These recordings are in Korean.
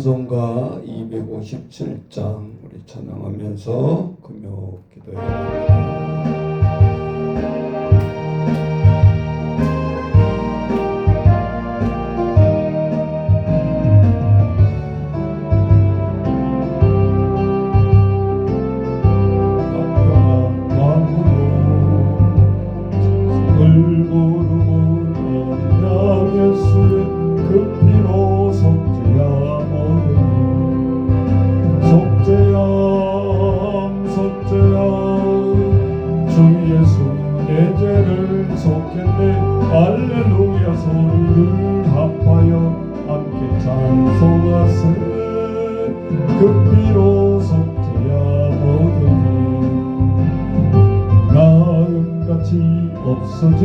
찬송가 257장 우리 찬양하면서 금요 기도해드립니다. 할렐루야 소리를 합하여 함께 찬송하세. 그 피로 속죄야 모든 나음같이 없어질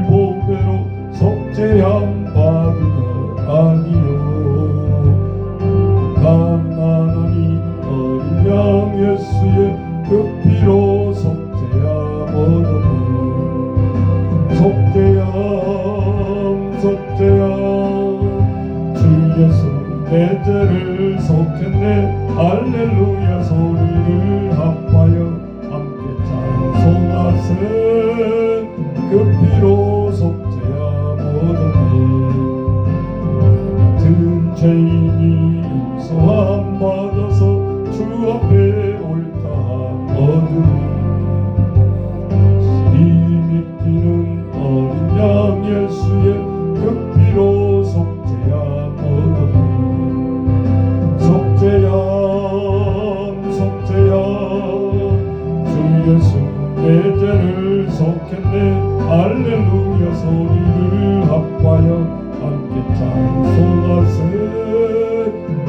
보배로 속죄함 받으라 아니요. 가난하니 어린 양 예수의 그 피로 속죄야 모든 속죄야 주 예수 내 죄를 속했네. 할렐루야 소리를 합하여 함께 찬송하세. 그 피로 속죄야 모든 같은 죄인이 용서함 받아서 주 앞에 옳다함 얻으니 예수의 그 피로 속죄야 모든 속죄야 주 예수 내 죄를 속했네. 할렐루야 소리를 합하여 함께 찬송하세.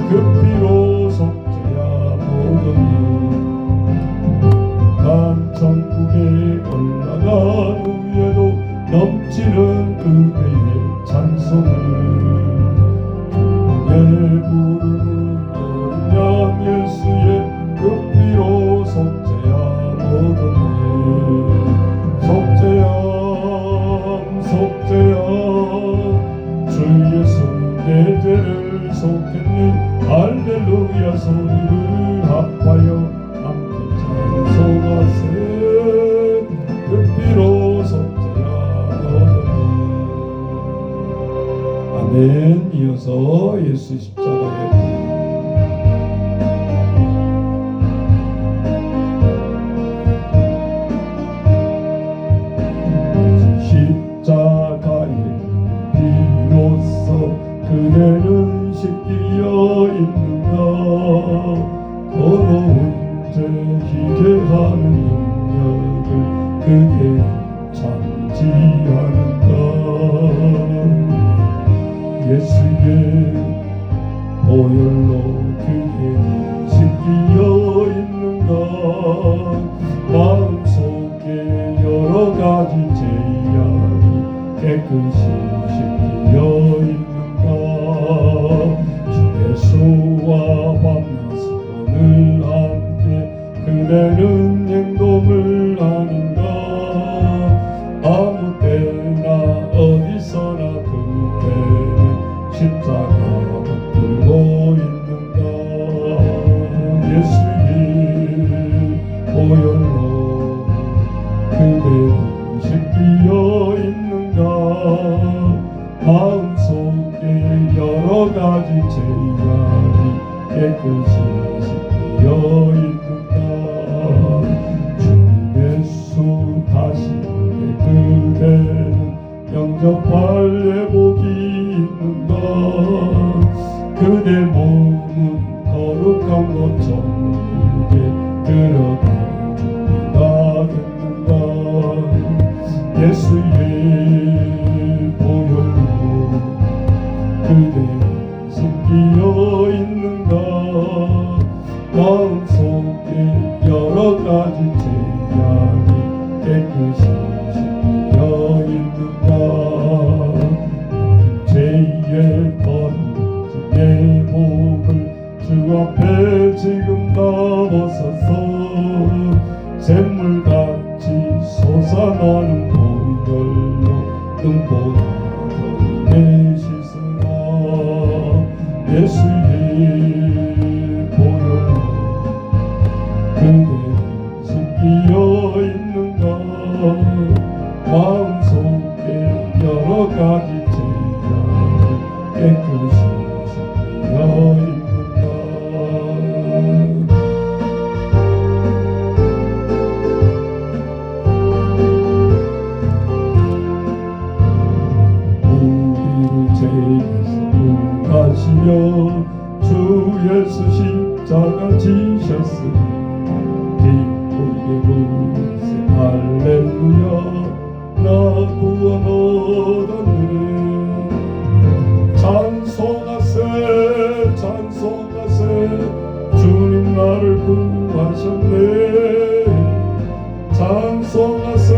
그 피로 속죄야 모든 간 천국에 올라간 후에도 넘치는 은혜의 찬송을 내 부르는 어린 양 예수의 그 피로 속죄야 모든 속죄야 주 예수 내 죄를 속했네. 할렐루야 소리를 합하여 함께 찬송하세. 그 피로 아멘. 이어서 예수 십자가에 비로소 그대는 씻기어 있는가. 더러운 죄 희게 하는 능력을 그대는 참지 않는다. 예수의 보혈로 그대는 씻기어 있는가. 마음속에 여러 가지 죄악이 깨끗이 씻기어 있는가. 주 예수와 만나서 오늘 함께 그대는 행동을 하는가. 아무 때나 어디서나 그대는 십자가 붙들고 있는가. 예수의 보혈로 그대는 씻기어 있는가. 마음속에 여러 가지 죄악이 깨끗이 씻기어 있는가. 주 예수 다시 그대는 영접할 예복이 있는가. 그대 몸은 거룩한 것 천국에 들어갈 준비가 됐는가. 예수의 보혈로 그대 씻기어 있는가. 마음속에 여러 가지 죄악이 깨끗이 씻기어 있는가. 죄의 버릇 내 몸을 주 앞에 지금 다 벗어서 샘물같이 솟아나는 보혈로 눈보다 더 임해 씻으라. 예수의 깨끗이 씻기어 입는다. 우리를 죄에서 구하시며 주 예수 십자가 지셨으니 기쁘게 부르세 할렐루야 나 구원 얻었네. 찬송하세 찬송하세 주님 나를 구하셨네. 찬송하세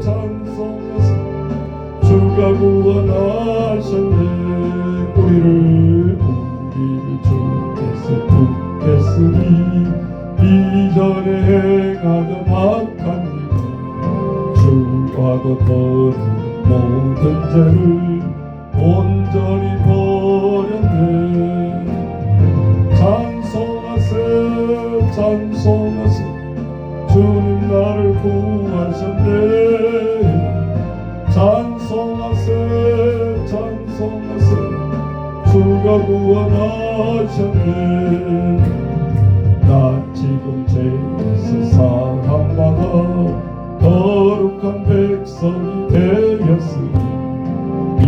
찬송하세 주가 구원하셨네. 우리를 주께서 부겠으니 이전에 행하던 악한 일 주와도 더는 모든 죄를 온전히 버렸네. 찬송하세 찬송하세 주님 나를 구하셨네. 찬송하세 찬송하세 주가 구원하셨네. 나 지금 죄에서 사함받아 거룩한 백성이 되었으니 이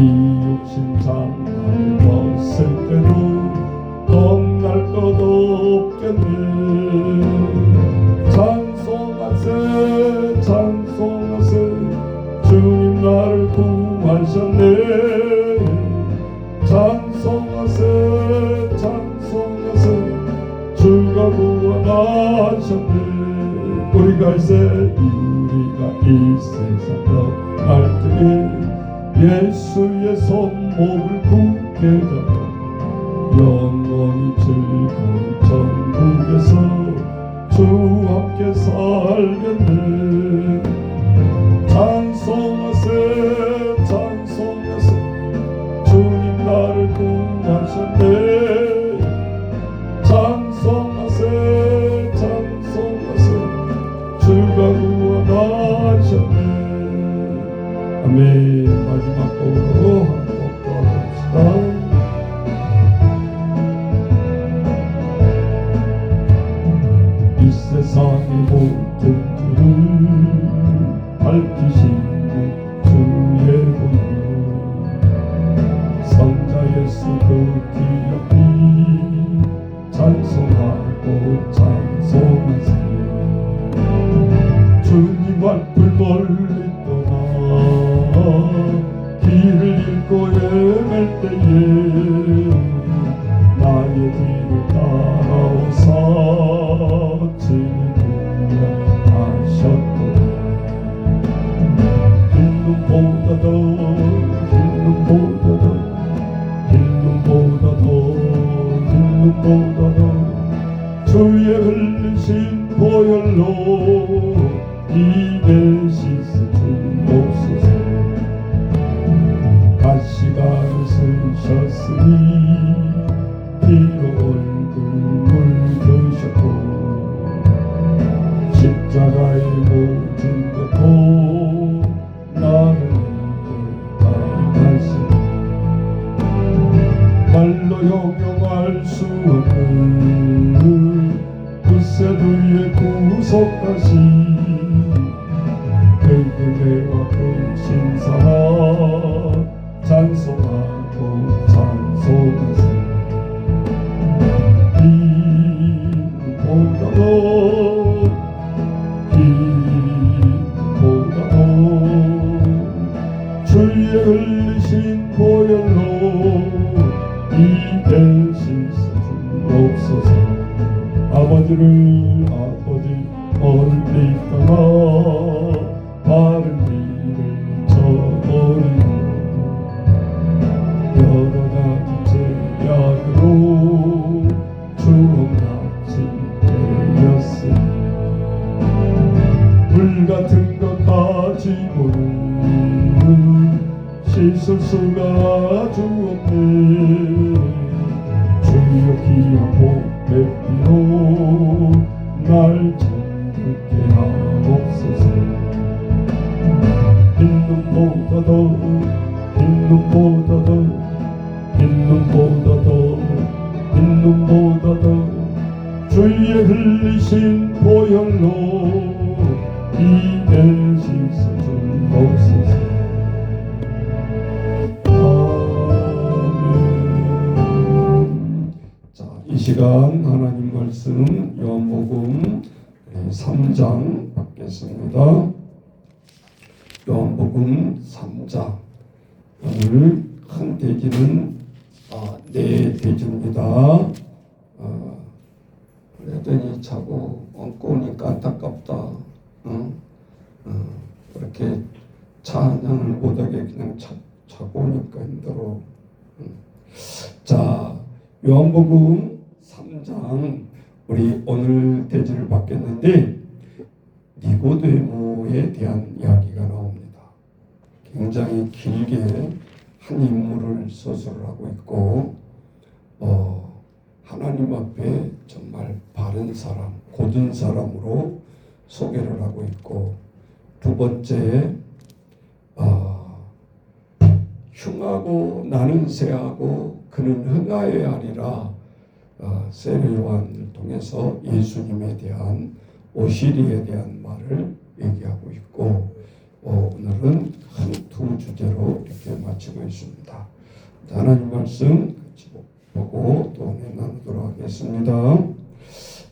욕심 장난을 벗을 때도 겁날 것 없겠네. 찬송하세 찬송하세 주님 나를 구하셨네. 찬송하세 찬송하세 주가 구원하셨네. 우리가 이 세상 떠날 때에 예수의 손목을 굳게 잡아 영원히 즐거운 천국에서 주와 함께 살겠네. 찬송하세 찬송하세 주님 나를 구하셨네. 찬송하세 찬송하세 주가 구원하셨네. 아멘. 마지막 곡으로 한 곡 더 합시다. 이 세상의 모든 길을 밝히시는 주의 보혈 성자 예수 그 귀하니 찬송하고 찬송하세. 주님 앞을 멀리 떠나 길을 잃고 헤맬 때에 나의 뒤를 따라오사 친히 구원하셨도다. 흰 눈보다 더 흰 눈보다 더 흰 눈보다 더 흰 눈보다 더 주의 흘리신 보혈로 입에 씻어 주옵소서. 가시가를 쓰셨으니 피로 얼굴 물드셨고 십자가의 모든 것도 나를 위해 달하시니 말로 형용할 수 없는 굳세두의 구속하신 그 은혜와 크신 사랑 찬송하고 찬송하세. 힘보다도 주의 흘리신 보혈로 입에 씻어 주옵소서. 아버지 멀리 떠나 바른 길을 저버리고 여러 가지 죄악으로 주홍같이 되었으니 불같은 것 가지고는 씻을 수가 아주 없네. 주여 귀한 복의 피로 날 정결케 하옵소서. 흰 눈보다 더 흰 눈보다 더 흰 눈보다 더 흰 눈보다 더 주의 흘리신 보혈로 이내 씻어주옵소서. 아멘. 자, 이 시간 하나님 말씀 요한복음 3장 받겠습니다. 요한복음 3장. 오늘 큰 대지는 네 대지입니다. 그랬더니 자꾸 얹고 오니까 안타깝다. 그렇게 찬양을 못하게 그냥 자고 오니까 힘들어. 자, 요한복음 3장 우리 오늘 대지를 받겠는데 니고데모에 대한 이야기가 나옵니다. 굉장히 길게 한 인물을 서술을 하고 있고 하나님 앞에 정말 바른 사람, 고든 사람으로 소개를 하고 있고, 두 번째 흉하고 나는 쇠하고 그는 흥하여야 하리라. 세례 요한을 통해서 예수님에 대한 오시리에 대한 말을 얘기하고 있고, 오늘은 한 두 주제로 이렇게 마치고 있습니다. 하나님 말씀 같이 보고 또 은혜 나누도록 하겠습니다.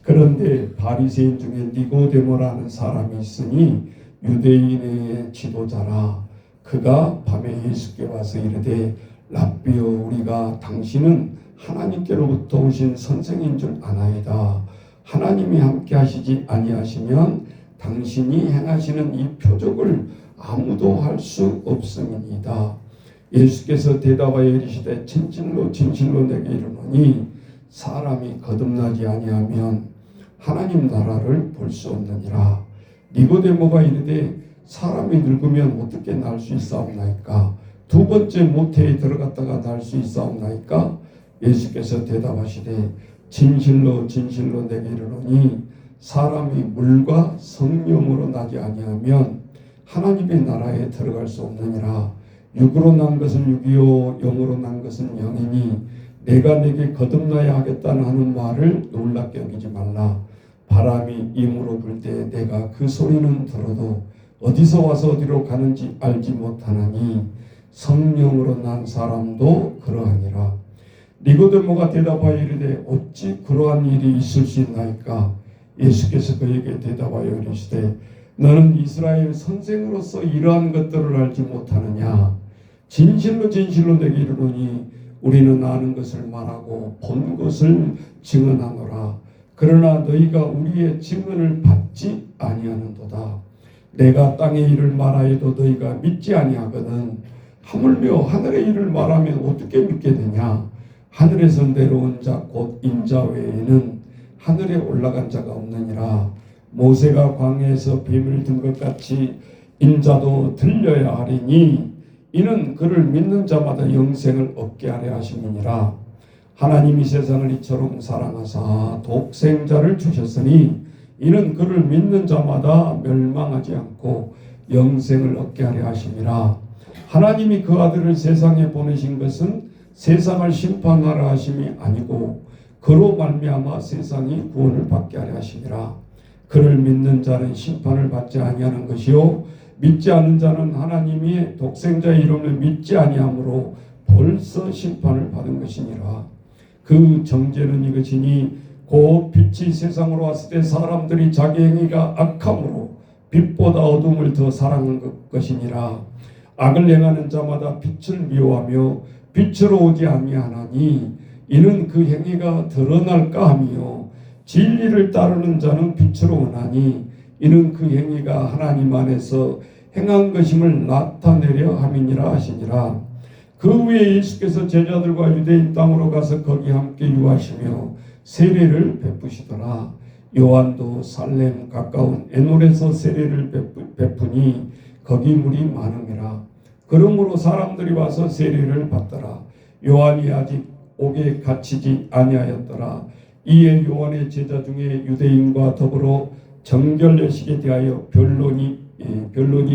그런데 바리새인 중에 니고데모라는 사람이 있으니 유대인의 지도자라. 그가 밤에 예수께 와서 이르되 랍비여, 우리가 당신은 하나님께로부터 오신 선생인 줄 아나이다. 하나님이 함께 하시지 아니하시면 당신이 행하시는 이 표적을 아무도 할 수 없음이니이다. 예수께서 대답하여 이르시되 진실로 진실로 내게 이르노니 사람이 거듭나지 아니하면 하나님 나라를 볼 수 없느니라. 니고데모가 이르되 사람이 늙으면 어떻게 날 수 있사옵나이까? 두 번째 모태에 들어갔다가 날 수 있사옵나이까? 예수께서 대답하시되 진실로 진실로 내게 이르노니 사람이 물과 성령으로 나지 아니하면 하나님의 나라에 들어갈 수 없느니라. 육으로 난 것은 육이요 영으로 난 것은 영이니 내가 내게 거듭나야 하겠다는 하는 말을 놀랍게 여기지 말라. 바람이 임으로 불 때 내가 그 소리는 들어도 어디서 와서 어디로 가는지 알지 못하나니 성령으로 난 사람도 그러하니라. 니고데모가 대답하여 이르되 어찌 그러한 일이 있을 수 있나이까? 예수께서 그에게 대답하여 이르시되 너는 이스라엘 선생으로서 이러한 것들을 알지 못하느냐? 진실로 진실로 내게 이르노니 우리는 아는 것을 말하고 본 것을 증언하노라. 그러나 너희가 우리의 증언을 받지 아니하는도다. 내가 땅의 일을 말하여도 너희가 믿지 아니하거든. 하물며 하늘의 일을 말하면 어떻게 믿게 되냐? 하늘에서 내려온 자 곧 인자 외에는 하늘에 올라간 자가 없느니라. 모세가 광야에서 뱀을 든 것 같이 인자도 들려야 하리니 이는 그를 믿는 자마다 영생을 얻게 하려 하심이니라. 하나님이 세상을 이처럼 사랑하사 독생자를 주셨으니 이는 그를 믿는 자마다 멸망하지 않고 영생을 얻게 하려 하심이라. 하나님이 그 아들을 세상에 보내신 것은 세상을 심판하려 하심이 아니고 그로 말미암아 세상이 구원을 받게 하려 하심이라. 그를 믿는 자는 심판을 받지 아니하는 것이요 믿지 않는 자는 하나님의 독생자의 이름을 믿지 아니하므로 벌써 심판을 받은 것이니라. 그 정죄는 이것이니 곧 빛이 세상으로 왔을 때 사람들이 자기 행위가 악함으로 빛보다 어둠을 더 사랑한 것이니라. 악을 행하는 자마다 빛을 미워하며 빛으로 오지 아니하나니 이는 그 행위가 드러날까 하며 진리를 따르는 자는 빛으로 오나니 이는 그 행위가 하나님 안에서 행한 것임을 나타내려 함이니라 하시니라. 그 후에 예수께서 제자들과 유대인 땅으로 가서 거기 함께 유하시며 세례를 베푸시더라. 요한도 살렘 가까운 에놀에서 세례를 베푸니 거기 물이 많음이라. 그러므로 사람들이 와서 세례를 받더라. 요한이 아직 옥에 갇히지 아니하였더라. 이에 요한의 제자 중에 유대인과 더불어 정결례식에 대하여 변론이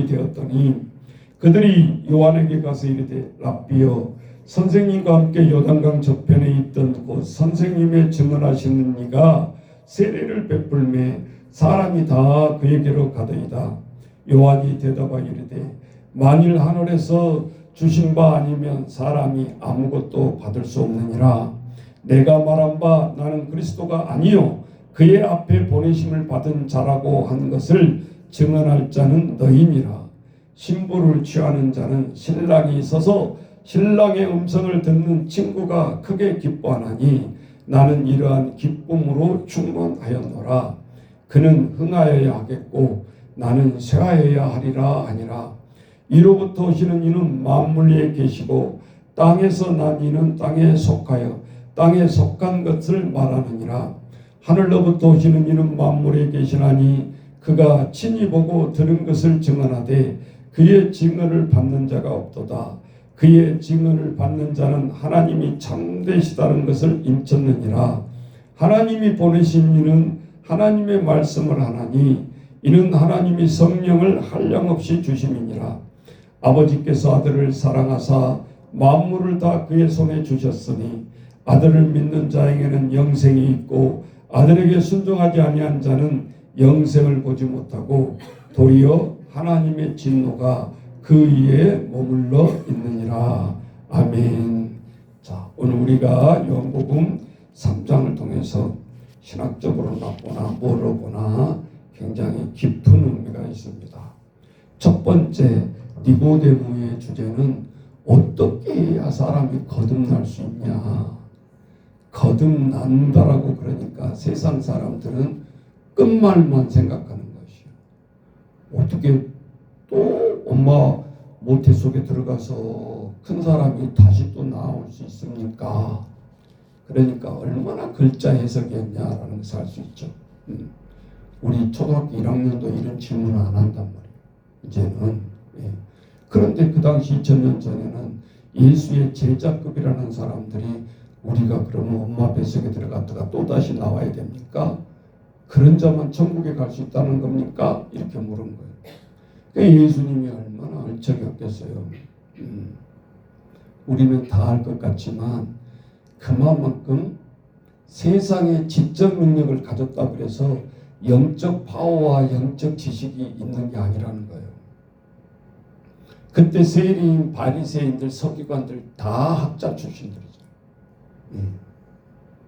되었더니 그들이 요한에게 가서 이르되 랍비여, 선생님과 함께 요단강 저편에 있던 곳 선생님의 증언하시는 이가 세례를 베풀매 사람이 다 그에게로 가더이다. 요한이 대답하여 이르되 만일 하늘에서 주신 바 아니면 사람이 아무것도 받을 수 없느니라. 내가 말한 바 나는 그리스도가 아니요 그의 앞에 보내심을 받은 자라고 한 것을 증언할 자는 너희니라. 신부를 취하는 자는 신랑이 서서 신랑의 음성을 듣는 친구가 크게 기뻐하나니 나는 이러한 기쁨으로 충만하였노라. 그는 흥하여야 하겠고 나는 쇠하여야 하리라 하니라. 이로부터 오시는 이는 만물 위에 계시고 땅에서 난 이는 땅에 속하여 땅에 속한 것을 말하느니라. 하늘로부터 오시는 이는 만물에 계시나니 그가 친히 보고 들은 것을 증언하되 그의 증언을 받는 자가 없도다. 그의 증언을 받는 자는 하나님이 참되시다는 것을 인쳤느니라. 하나님이 보내신 이는 하나님의 말씀을 하나니 이는 하나님이 성령을 한량없이 주심이니라. 아버지께서 아들을 사랑하사 만물을 다 그의 손에 주셨으니 아들을 믿는 자에게는 영생이 있고 아들에게 순종하지 아니한 자는 영생을 보지 못하고 도리어 하나님의 진노가 그 위에 머물러 있느니라. 아멘. 자, 오늘 우리가 요한복음 3장을 통해서 신학적으로나 보나 뭐로 보나 굉장히 깊은 의미가 있습니다. 첫 번째 니고데모의 주제는 어떻게 해야 사람이 거듭날 수 있냐. 거듭난다라고 그러니까 세상 사람들은 끝말만 생각하는 것이요. 어떻게 또 엄마 모태 속에 들어가서 큰 사람이 다시 또 나올 수 있습니까? 그러니까 얼마나 글자 해석이었냐라는 것을 알 수 있죠. 우리 초등학교 1학년도 이런 질문을 안 한단 말이에요. 이제는. 예. 그런데 그 당시 2000년 전에는 예수의 제자급이라는 사람들이 우리가 그러면 엄마 뱃속에 들어갔다가 또 다시 나와야 됩니까? 그런 자만 천국에 갈 수 있다는 겁니까? 이렇게 물은 거예요. 그러니까 예수님이 얼마나 얼척이었겠어요. 우리는 다 알 것 같지만 그만큼 세상의 지적 능력을 가졌다 그래서 영적 파워와 영적 지식이 있는 게 아니라는 거예요. 그때 세리인 바리새인들 서기관들 다 학자 출신들이죠.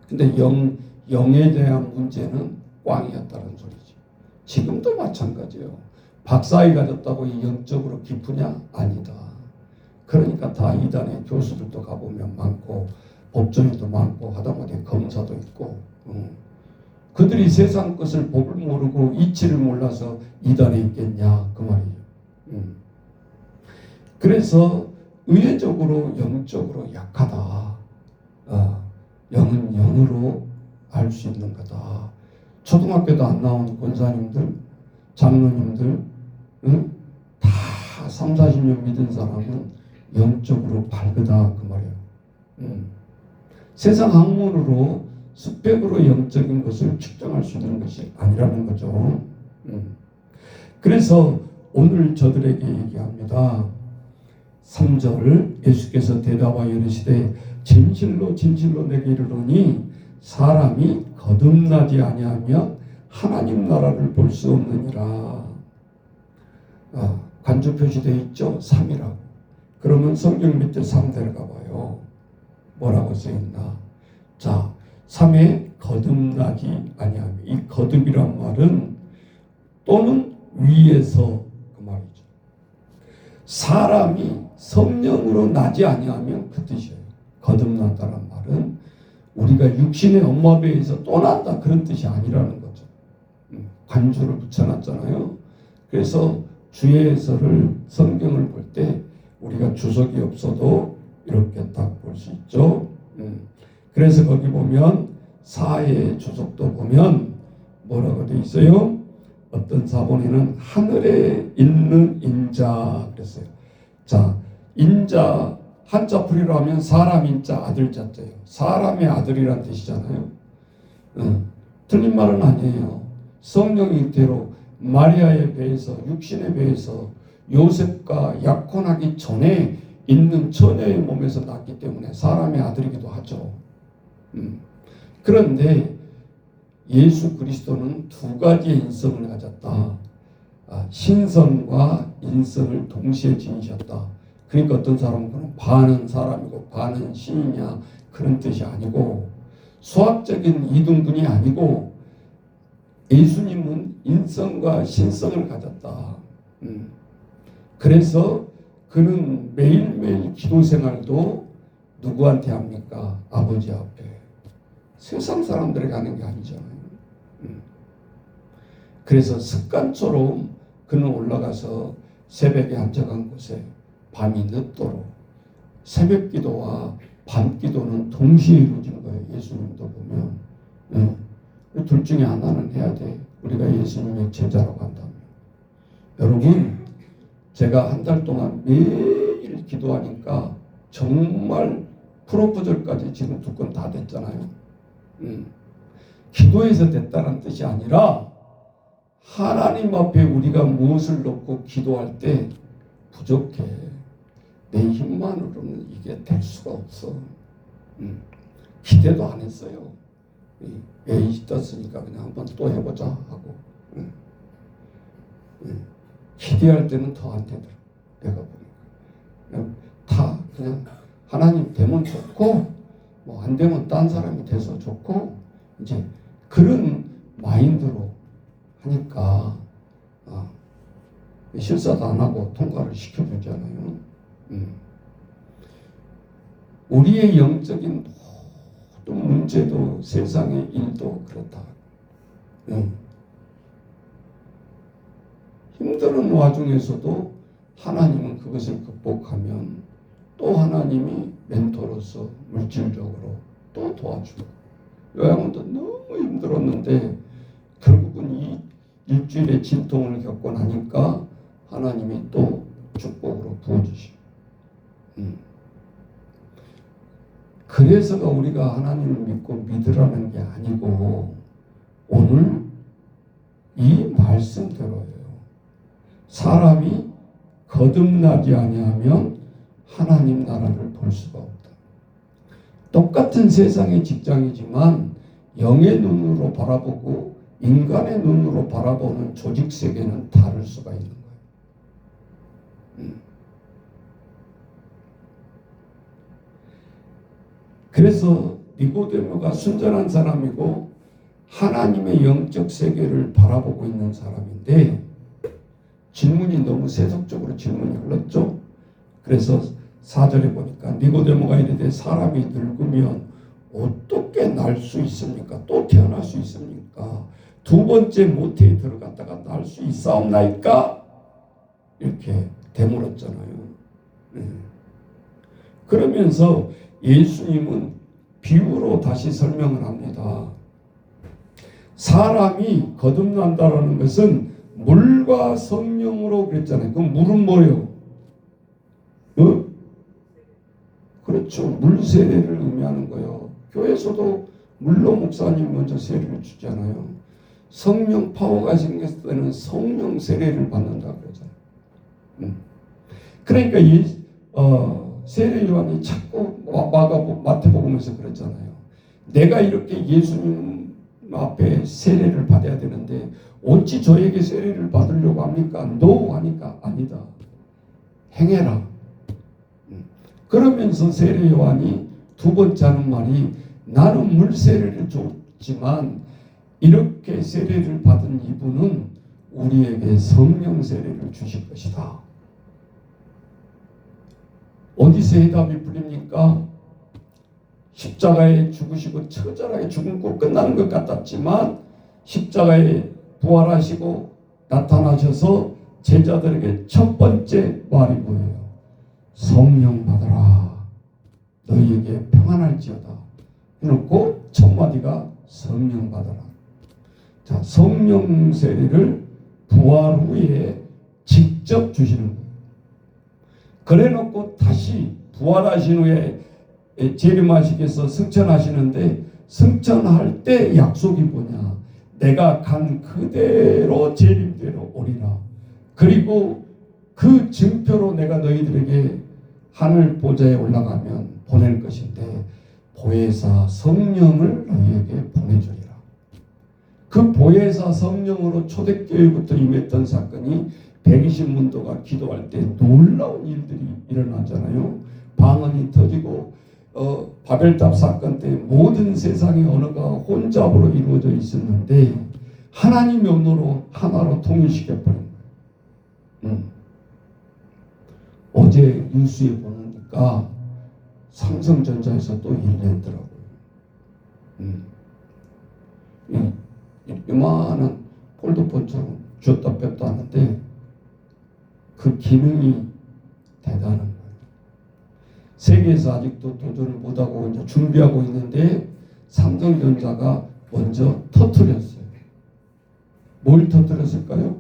근데 영에 대한 문제는 꽝이었다는 소리지. 지금도 마찬가지예요. 박사학위 가졌다고 영적으로 깊으냐? 아니다. 그러니까 다 이단의 교수들도 가보면 많고 법정에도 많고 하다못해 검사도 있고 그들이 세상 것을 법을 모르고 이치를 몰라서 이단에 있겠냐 그 말이에요. 그래서 의외적으로 영적으로 약하다. 영은 영으로 알 수 있는 거다. 초등학교도 안 나온 권사님들, 장로님들 다 3, 40년 믿은 사람은 영적으로 밝으다 그 말이에요. 세상 학문으로 스펙으로 영적인 것을 측정할 수 있는 것이 아니라는 거죠. 그래서 오늘 저들에게 얘기합니다. 3절 예수께서 대답하여 이르시되 진실로 진실로 내게 이르노니 사람이 거듭나지 아니하면 하나님 나라를 볼 수 없느니라. 간주 표시되어 있죠? 3이라고. 그러면 성경 밑에 3 데려가 봐요. 뭐라고 써있나? 자, 3에 거듭나지 아니하면, 이 거듭이란 말은 또는 위에서 그 말이죠. 사람이 성령으로 나지 아니하면 그 뜻이에요. 거듭난다는 말은 우리가 육신의 엄마 배에서 또 난다 그런 뜻이 아니라는 거죠. 관주를 붙여놨잖아요. 그래서 주예서를 성경을 볼 때 우리가 주석이 없어도 이렇게 딱 볼 수 있죠. 그래서 거기 보면 사의 주석도 보면 뭐라고 되어 있어요? 어떤 사본에는 하늘에 있는 인자 그랬어요. 자, 인자 한자 풀이로 하면 사람 인자 아들 자자예요. 사람의 아들이란 뜻이잖아요. 틀린 말은 아니에요. 성령이 그대로 마리아의 배에서 육신의 배에서 요셉과 약혼하기 전에 있는 처녀의 몸에서 났기 때문에 사람의 아들이기도 하죠. 그런데 예수 그리스도는 두 가지의 인성을 가졌다. 신성과 인성을 동시에 지니셨다. 그러니까 어떤 사람은 반은 사람이고 반은 신이냐 그런 뜻이 아니고, 수학적인 이등분이 아니고 예수님은 인성과 신성을 가졌다. 그래서 그는 매일매일 기도 생활도 누구한테 합니까? 아버지 앞에. 세상 사람들에게 하는 게 아니잖아요. 그래서 습관처럼 그는 올라가서 새벽에 앉아간 곳에 밤이 늦도록, 새벽 기도와 밤 기도는 동시에 이루어지는 거예요. 예수님도 보면. 둘 중에 하나는 해야 돼. 우리가 예수님의 제자라고 한다면. 여러분, 제가 한 달 동안 매일 기도하니까 정말 프로포절까지 지금 2건 다 됐잖아요. 기도해서 됐다는 뜻이 아니라 하나님 앞에 우리가 무엇을 놓고 기도할 때 부족해. 내 힘만으로는 이게 될 수가 없어. 기대도 안 했어요. 에이 떴으니까 그냥 한번 또 해보자 하고. 기대할 때는 더 안 되더라. 내가 보니까 다 그냥 하나님 되면 좋고 뭐 안 되면 딴 사람이 돼서 좋고, 이제 그런 마인드로 하니까 실사도 안 하고 통과를 시켜주잖아요. 우리의 영적인 모든 문제도 세상의 일도 그렇다. 힘든 와중에서도 하나님은 그것을 극복하면 또 하나님이 멘토로서 물질적으로 또 도와주고, 요양원도 너무 힘들었는데 결국은 이 일주일의 진통을 겪고 나니까 하나님이 또 축복으로 부어주시고. 그래서가 우리가 하나님을 믿고 믿으라는 게 아니고, 오늘 이 말씀대로예요. 사람이 거듭나지 아니하면 하나님 나라를 볼 수가 없다. 똑같은 세상의 직장이지만 영의 눈으로 바라보고 인간의 눈으로 바라보는 조직 세계는 다를 수가 있는 거예요. 그래서 니고데모가 순전한 사람이고 하나님의 영적 세계를 바라보고 있는 사람인데, 질문이 너무 세속적으로 질문이 흘렀죠. 그래서 4절에 보니까 니고데모가 이르되 사람이 늙으면 어떻게 날 수 있습니까? 또 태어날 수 있습니까? 두 번째 모태에 들어갔다가 날 수 있사옵나이까? 이렇게 되물었잖아요. 그러면서 예수님은 비유로 다시 설명을 합니다. 사람이 거듭난다라는 것은 물과 성령으로 그랬잖아요. 그럼 물은 뭐예요? 그렇죠. 물 세례를 의미하는 거예요. 교회에서도 물로 목사님 먼저 세례를 주잖아요. 성령 파워가 생겼을 때는 성령 세례를 받는다 그러잖아요. 그러니까 세례 요한이 자꾸 마태복음에서 그랬잖아요. 내가 이렇게 예수님 앞에 세례를 받아야 되는데 어찌 저에게 세례를 받으려고 합니까? No 하니까 아니다. 행해라. 그러면서 세례 요한이 두 번째 하는 말이, 나는 물 세례를 줬지만 이렇게 세례를 받은 이분은 우리에게 성령 세례를 주실 것이다. 어디서 해답이 풀립니까? 십자가에 죽으시고 처절하게 죽음고 끝나는 것 같았지만 십자가에 부활하시고 나타나셔서 제자들에게 첫 번째 말이 뭐예요? 성령 받아라. 너희에게 평안할지어다. 해놓고 첫 마디가 성령 받아라. 자, 성령 세례를 부활 후에 직접 주시는 거예요. 그래놓고 다시 부활하신 후에 재림하시겠어 승천하시는데, 승천할 때 약속이 뭐냐? 내가 간 그대로 재림대로 오리라. 그리고 그 증표로 내가 너희들에게 하늘 보좌에 올라가면 보낼 것인데 보혜사 성령을 너희에게 보내주리라. 그 보혜사 성령으로 초대교회부터 임했던 사건이 120문도가 기도할 때 놀라운 일들이 일어나잖아요. 방언이 터지고 바벨탑 사건 때 모든 세상의 언어가 혼잡으로 이루어져 있었는데 하나님의 언어로 하나로 통일시켜버린 거예요. 어제 뉴스에 보니까 삼성전자에서 또 일냈더라고요. 이만한 폴더폰처럼 쥐었다 뺐다 하는데 그 기능이 대단한 거예요. 세계에서 아직도 도전을 못하고 이제 준비하고 있는데 삼성전자가 먼저 터뜨렸어요. 뭘 터뜨렸을까요?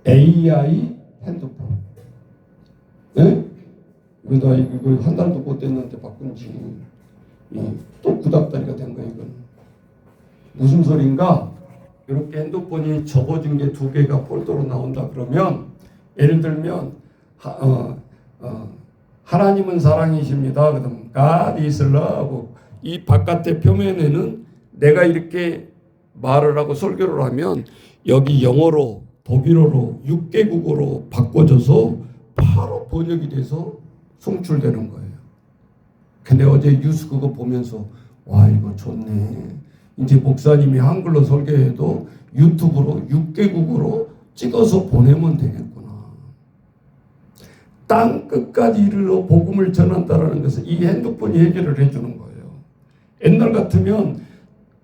AI 핸드폰. 네? 이거 한 달도 못 됐는데 바꾼 지 또 구닥다리가 된 거예요. 이건 무슨 소린가? 이렇게 핸드폰이 접어진 게 2개가 폴더로 나온다 그러면 예를 들면 하나님은 사랑이십니다. 그다음 God is love. 이 바깥의 표면에는 내가 이렇게 말을 하고 설교를 하면 여기 영어로 독일어로 6개국어로 바꿔져서 바로 번역이 돼서 송출되는 거예요. 근데 어제 뉴스 그거 보면서 와 이거 좋네. 이제 목사님이 한글로 설교해도 유튜브로 6개국어로 찍어서 보내면 되겠구나. 땅 끝까지 이르러 복음을 전한다라는 것은 이 핸드폰이 해결을 해주는 거예요. 옛날 같으면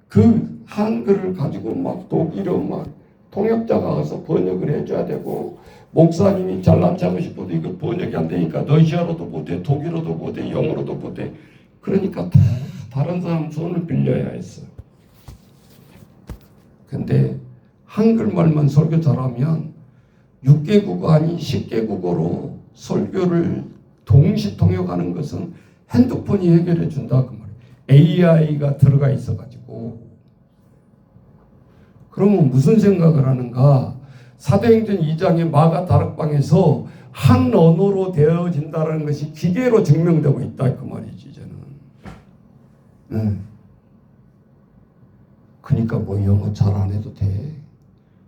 그 한글을 가지고 막 독일어 막 통역자가 가서 번역을 해줘야 되고 목사님이 잘난 척하고 싶어도 이거 번역이 안 되니까 러시아로도 못해 독일어도 못해 영어로도 못해 그러니까 다 다른 사람 손을 빌려야 했어요. 근데 한글말만 설교 잘하면 6개국어 아닌 10개국어로 설교를 동시 통역하는 것은 핸드폰이 해결해 준다 그 말이에요. AI가 들어가 있어가지고 그러면 무슨 생각을 하는가? 사도행전 2장의 마가 다락방에서 한 언어로 되어진다는 것이 기계로 증명되고 있다 그 말이지 이제는. 그러니까 뭐 영어 잘 안 해도 돼.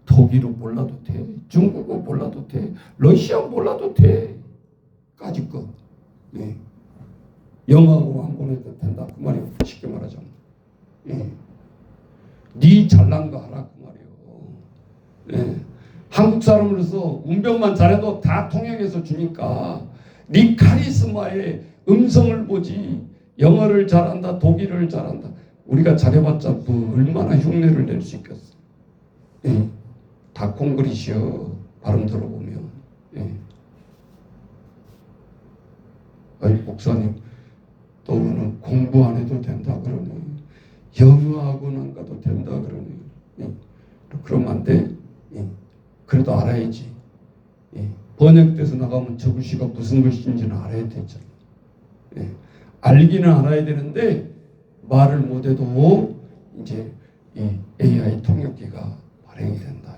독일어 몰라도 돼. 중국어 몰라도 돼. 러시아 몰라도 돼. 까짓 거. 영어하고 안 보내도 된다 그 말이에요. 쉽게 말하자면. 네 잘난 거 알아 그 말이에요. 한국 사람으로서 운병만 잘해도 다 통역해서 주니까 네 카리스마의 음성을 보지 영어를 잘한다 독일어를 잘한다 우리가 잘해봤자 뭐 얼마나 흉내를 낼 수 있겠어. 다 콩그리시여 발음 들어보면. 아니 목사님 또 오늘 공부 안 해도 된다 그러니 영어학원 가도 된다 그러니 그러면 안 돼. 그래도 알아야지. 번역돼서 나가면 저 글씨가 무슨 글씨인지는 알아야 되잖아. 알기는 알아야 되는데 말을 못해도 이제 이 AI 통역기가 발행이 된다.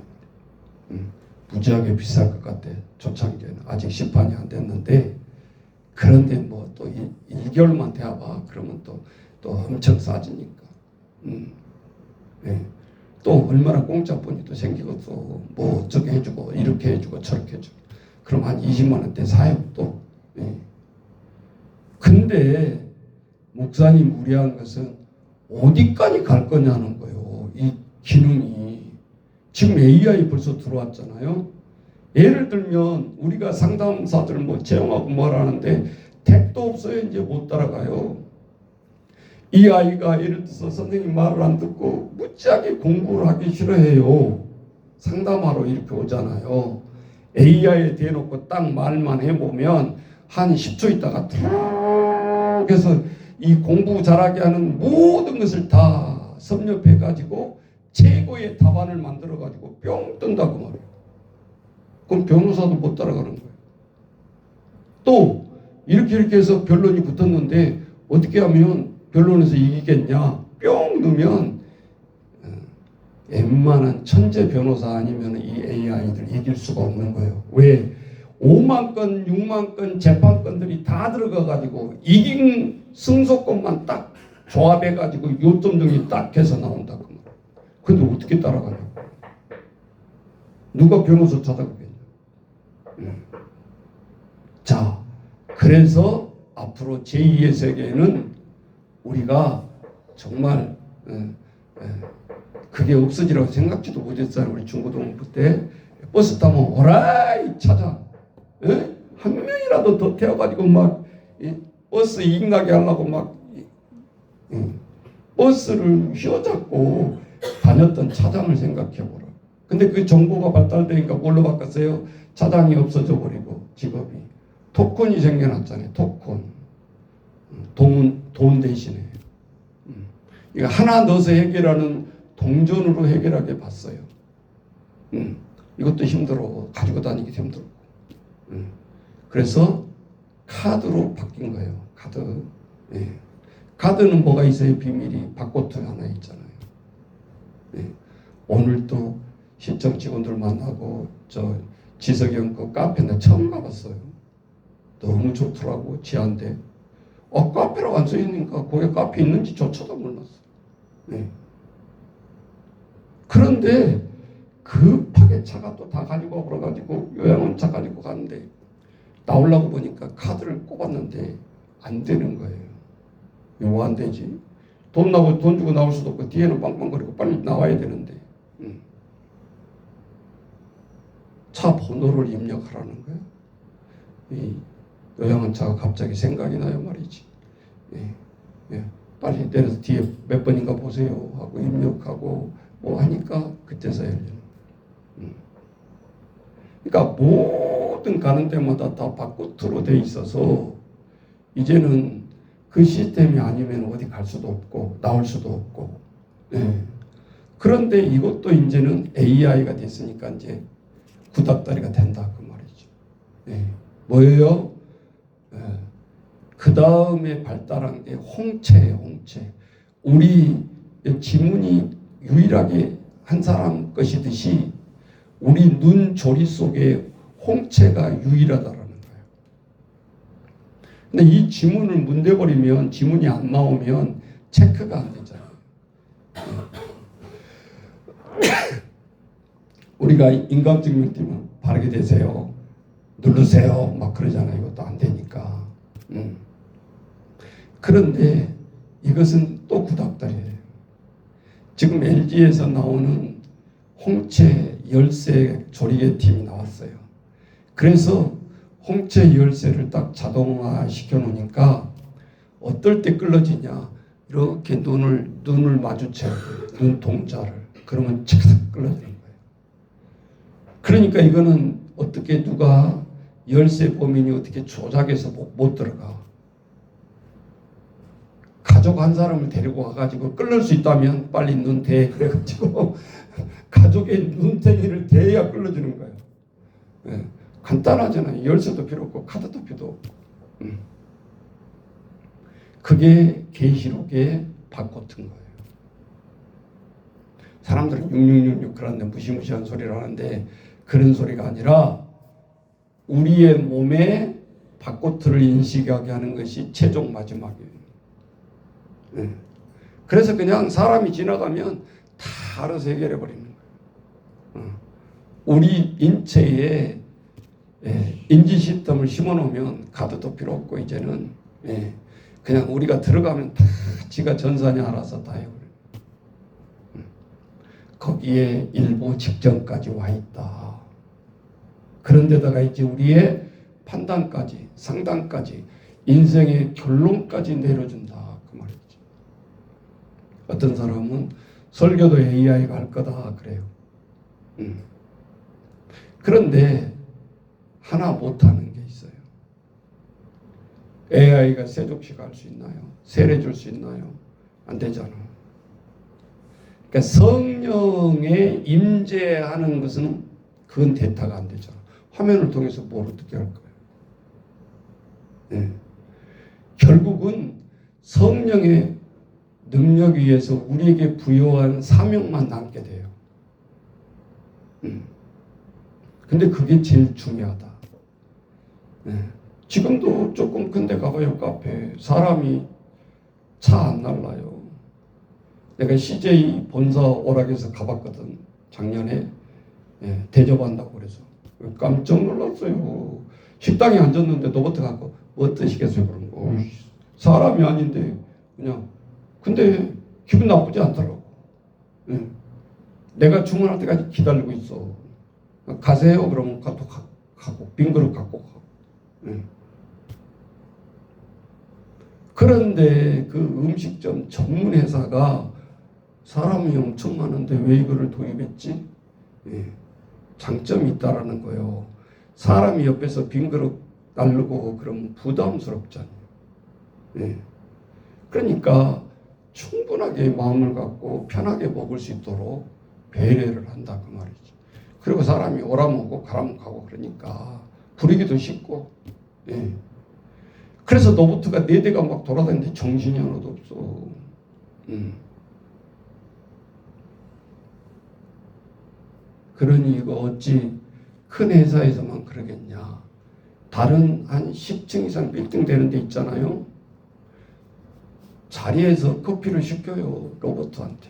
무지하게 비쌀 것 같아. 초창기에는 아직 시판이 안 됐는데 그런데 뭐 또 1개월만 돼봐 그러면 또 엄청 싸지니까. 또 얼마나 공짜폰이 또 생기겠어. 뭐 어쩌게 해주고 이렇게 해주고 저렇게 해주고 그럼 한 20만 원대 사요 또. 근데 목사님 무리한 것은 어디까지 갈 거냐는 거예요. 이 기능이 지금 AI 벌써 들어왔잖아요. 예를 들면 우리가 상담사들 뭐 채용하고 뭘 하는데 택도 없어요. 이제 못 따라가요. 이 아이가 예를 들어서 선생님 말을 안 듣고 무지하게 공부를 하기 싫어해요. 상담하러 이렇게 오잖아요. AI에 대놓고 딱 말만 해보면 한 10초 있다가 툭 해서 이 공부 잘하게 하는 모든 것을 다 섭렵해가지고 최고의 답안을 만들어가지고 뿅 뜬다고 말이에요. 그럼 변호사도 못 따라가는 거예요. 또 이렇게 해서 변론이 붙었는데 어떻게 하면 변론에서 이기겠냐? 뿅 넣으면 웬만한 천재 변호사 아니면 이 AI들 이길 수가 없는 거예요. 왜? 5만 건, 6만 건 재판건들이 다 들어가가지고 이긴 승소권만 딱 조합해가지고 요점 등이 딱 해서 나온다. 근데 어떻게 따라가냐고. 누가 변호사 찾아가겠냐. 자, 그래서 앞으로 제2의 세계에는 우리가 정말 그게 없어지라고 생각지도 못했어요. 우리 중고등부 때 버스 타면 오라이 찾아. 한 명이라도 더 태워가지고 막 버스 이익 나게 하려고 막 버스를 휘어잡고 다녔던 차장을 생각해보라. 근데 그 정보가 발달되니까 뭘로 바꿨어요? 차장이 없어져 버리고 직업이 토큰이 생겨났잖아요. 토큰. 돈 대신에 이거 하나 넣어서 해결하는 동전으로 해결하게 봤어요. 이것도 힘들어. 가지고 다니기 힘들고. 그래서 카드로 바뀐 거예요. 카드. 예. 카드는 뭐가 있어요? 비밀이 바코드 하나 있잖아요. 예. 오늘 또 시청 직원들 만나고 저 지석이 그 카페나 처음 가봤어요. 너무 좋더라고. 지한데 카페라고 안 써있으니까 거기 카페 있는지 조차도 몰랐어. 네. 그런데 급하게 차가 또 다 가지고 와버려가지고 요양원차 가지고 갔는데 나오려고 보니까 카드를 꼽았는데 안 되는 거예요. 왜 안 되지? 돈 주고 나올 수도 없고 뒤에는 빵빵거리고 빨리 나와야 되는데 차 번호를 입력하라는 거예요. 이 요양원차가 갑자기 생각이 나요 말이지. 예. 빨리 내려서 뒤에 몇 번인가 보세요 하고 입력하고 뭐 하니까 그때서야 열리는. 그러니까 모든 가는 데마다 다 바코드로 돼 있어서 이제는 그 시스템이 아니면 어디 갈 수도 없고 나올 수도 없고. 예. 그런데 이것도 이제는 AI가 됐으니까 이제 구닥다리가 된다 그 말이죠. 예. 뭐예요? 예. 그 다음에 발달한 게 홍채예요. 홍채. 우리 지문이 유일하게 한 사람 것이듯이 우리 눈 조리 속에 홍채가 유일하다라는 거예요. 근데 이 지문을 문대버리면 지문이 안 나오면 체크가 안 되잖아요. 우리가 인감증명 띄면 바르게 되세요. 누르세요. 막 그러잖아요. 이것도 안 되니까. 그런데 이것은 또 구닥다리예요. 지금 LG에서 나오는 홍채 열쇠 조리개 팀이 나왔어요. 그래서 홍채 열쇠를 딱 자동화 시켜 놓으니까 어떨 때 끌어지냐. 이렇게 눈을 마주쳐야 돼요. 눈 동자를. 그러면 착착 끌어지는 거예요. 그러니까 이거는 어떻게 누가 열쇠 범인이 어떻게 조작해서 못 들어가. 가족 한 사람을 데리고 와가지고 끌릴 수 있다면 빨리 눈 대 그래가지고 가족의 눈탱이를 대야 끌어주는 거예요. 네. 간단하잖아요. 열쇠도 필요 없고 카드도 필요 없고. 그게 계시록의 바코드인 거예요. 사람들은 6666 그런데 무시무시한 소리를 하는데 그런 소리가 아니라 우리의 몸에 바코드를 인식하게 하는 것이 최종 마지막이에요. 네. 그래서 그냥 사람이 지나가면 다 알아서 해결해 버리는 거예요. 우리 인체에 인지 시스템을 심어 놓으면 카드도 필요 없고 이제는 그냥 우리가 들어가면 다 지가 전산이 알아서 다 해버려요. 거기에 일부 직전까지 와 있다. 그런데다가 이제 우리의 판단까지 상담까지 인생의 결론까지 내려준다. 그 말이죠. 어떤 사람은 설교도 AI가 할 거다 그래요. 그런데 하나 못하는 게 있어요. AI가 세족식 할 수 있나요? 세례 줄 수 있나요? 안 되잖아. 그러니까 성령의 임재하는 것은 그건 대타가 안 되잖아. 화면을 통해서 뭘 어떻게 할 거예요? 네. 결국은 성령의 능력 위에서 우리에게 부여한 사명만 남게 돼요. 근데 그게 제일 중요하다. 지금도 조금 근데 가봐요. 카페 사람이 차 안 날라요. 내가 CJ 본사 오락에서 가봤거든. 작년에 대접한다고 그래서 깜짝 놀랐어요. 식당에 앉았는데 로봇 갖고 뭐 드시겠어요? 그런 거. 사람이 아닌데 그냥 근데 기분 나쁘지 않더라고. 내가 주문할 때까지 기다리고 있어. 가세요. 그러면 갖고 빈 그릇 갖고 가. 그런데 그 음식점 전문 회사가 사람이 엄청 많은데 왜 이거를 도입했지? 장점이 있다라는 거예요. 사람이 옆에서 빈 그릇 날르고 그러면 부담스럽잖아요. 그러니까 충분하게 마음을 갖고 편하게 먹을 수 있도록 배려를 한다 그 말이지. 그리고 사람이 오라면 오고 가라면 가고 그러니까 부리기도 쉽고. 그래서 로봇가 4대가 막 돌아다니는데 정신이 하나도 없어. 그러니 이거 어찌 큰 회사에서만 그러겠냐. 다른 한 10층 이상 빌딩 되는 데 있잖아요. 자리에서 커피를 시켜요. 로봇한테.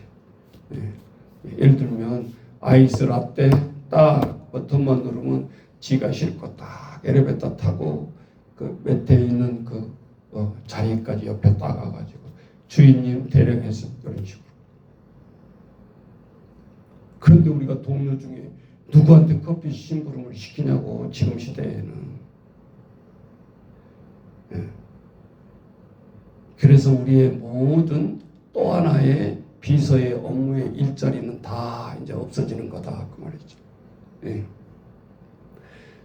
예를 들면 아이스 라떼 딱 버튼만 누르면 지가 싣고 딱 엘리베이터 타고 그 밑에 있는 그 자리까지 옆에 따가가지고 주인님 대령해서 그런 식으로. 그런데 우리가 동료 중에 누구한테 커피 심부름을 시키냐고 지금 시대에는. 그래서 우리의 모든 또 하나의 비서의 업무의 일자리는 다 이제 없어지는 거다 그 말이죠.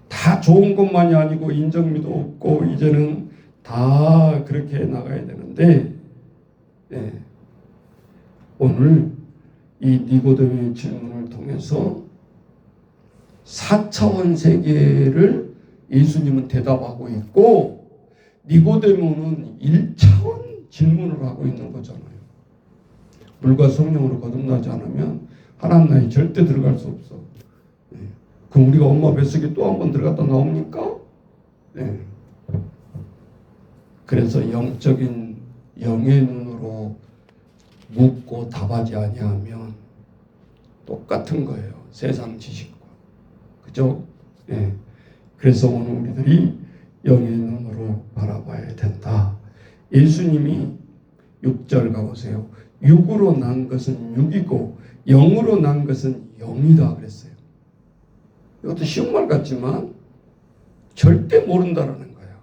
다 좋은 것만이 아니고 인정미도 없고 이제는 다 그렇게 나가야 되는데 오늘 이 니고데모의 질문을 통해서 4차원 세계를 예수님은 대답하고 있고 니고데모는 1차원 질문을 하고 있는 거잖아요. 물과 성령으로 거듭나지 않으면 하나님 나라에 절대 들어갈 수 없어. 그럼 우리가 엄마 뱃속에 또 한 번 들어갔다 나옵니까? 그래서 영적인 영의 눈으로 묻고 답하지 아니하면 똑같은 거예요. 세상 지식과. 그죠? 그래서 오늘 우리들이 영의 눈으로 바라봐야 된다. 예수님이 6절 가보세요. 육으로 난 것은 육이고 영으로 난 것은 영이다 그랬어요. 이것도 쉬운 말 같지만 절대 모른다라는 거예요.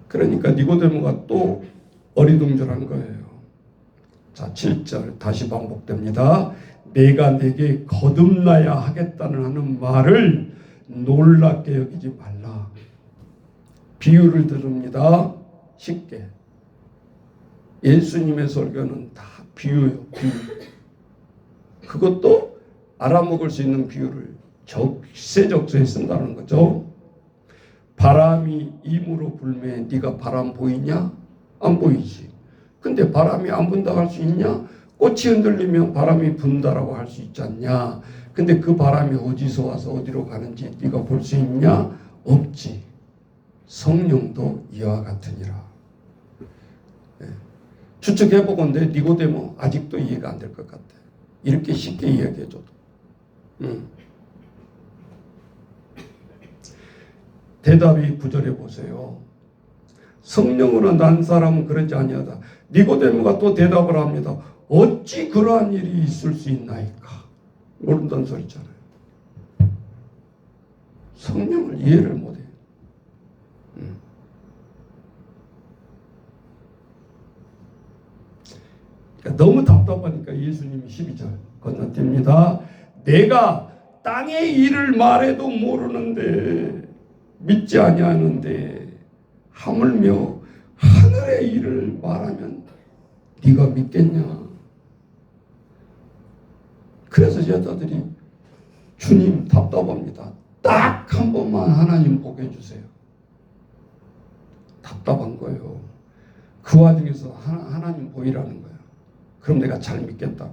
그러니까 니고데모가 또 어리둥절한 거예요. 자, 7절 다시 반복됩니다. 내가 내게 거듭나야 하겠다는 하는 말을 놀랍게 여기지 말라. 비유를 들읍니다. 쉽게. 예수님의 설교는 다 비유예요. 비유. 그것도 알아먹을 수 있는 비유를 적세적소에 쓴다는 거죠. 바람이 임으로 불매 네가 바람 보이냐? 안 보이지. 근데 바람이 안 분다고 할 수 있냐? 꽃이 흔들리면 바람이 분다라고 할 수 있지 않냐? 근데 그 바람이 어디서 와서 어디로 가는지 네가 볼 수 있냐? 없지. 성령도 이와 같으니라. 추측해보건데 니고데모 아직도 이해가 안 될 것 같아. 이렇게 쉽게 이야기해줘도. 대답이 9절에 보세요. 성령으로 난 사람은 그러지 아니하다. 니고데모가 또 대답을 합니다. 어찌 그러한 일이 있을 수 있나이까. 모른다는 소리잖아요. 성령을 이해를 못해. 그러니까 너무 답답하니까 예수님이 12절 건너뜁니다. 내가 땅의 일을 말해도 모르는데 믿지 아니하는데 하물며 하늘의 일을 말하면 네가 믿겠냐. 그래서 여자들이 주님 답답합니다. 딱 한 번만 하나님 보게 해주세요. 답답한 거예요. 그 와중에서 하나님 보이라는 거예요. 그럼 내가 잘 믿겠다.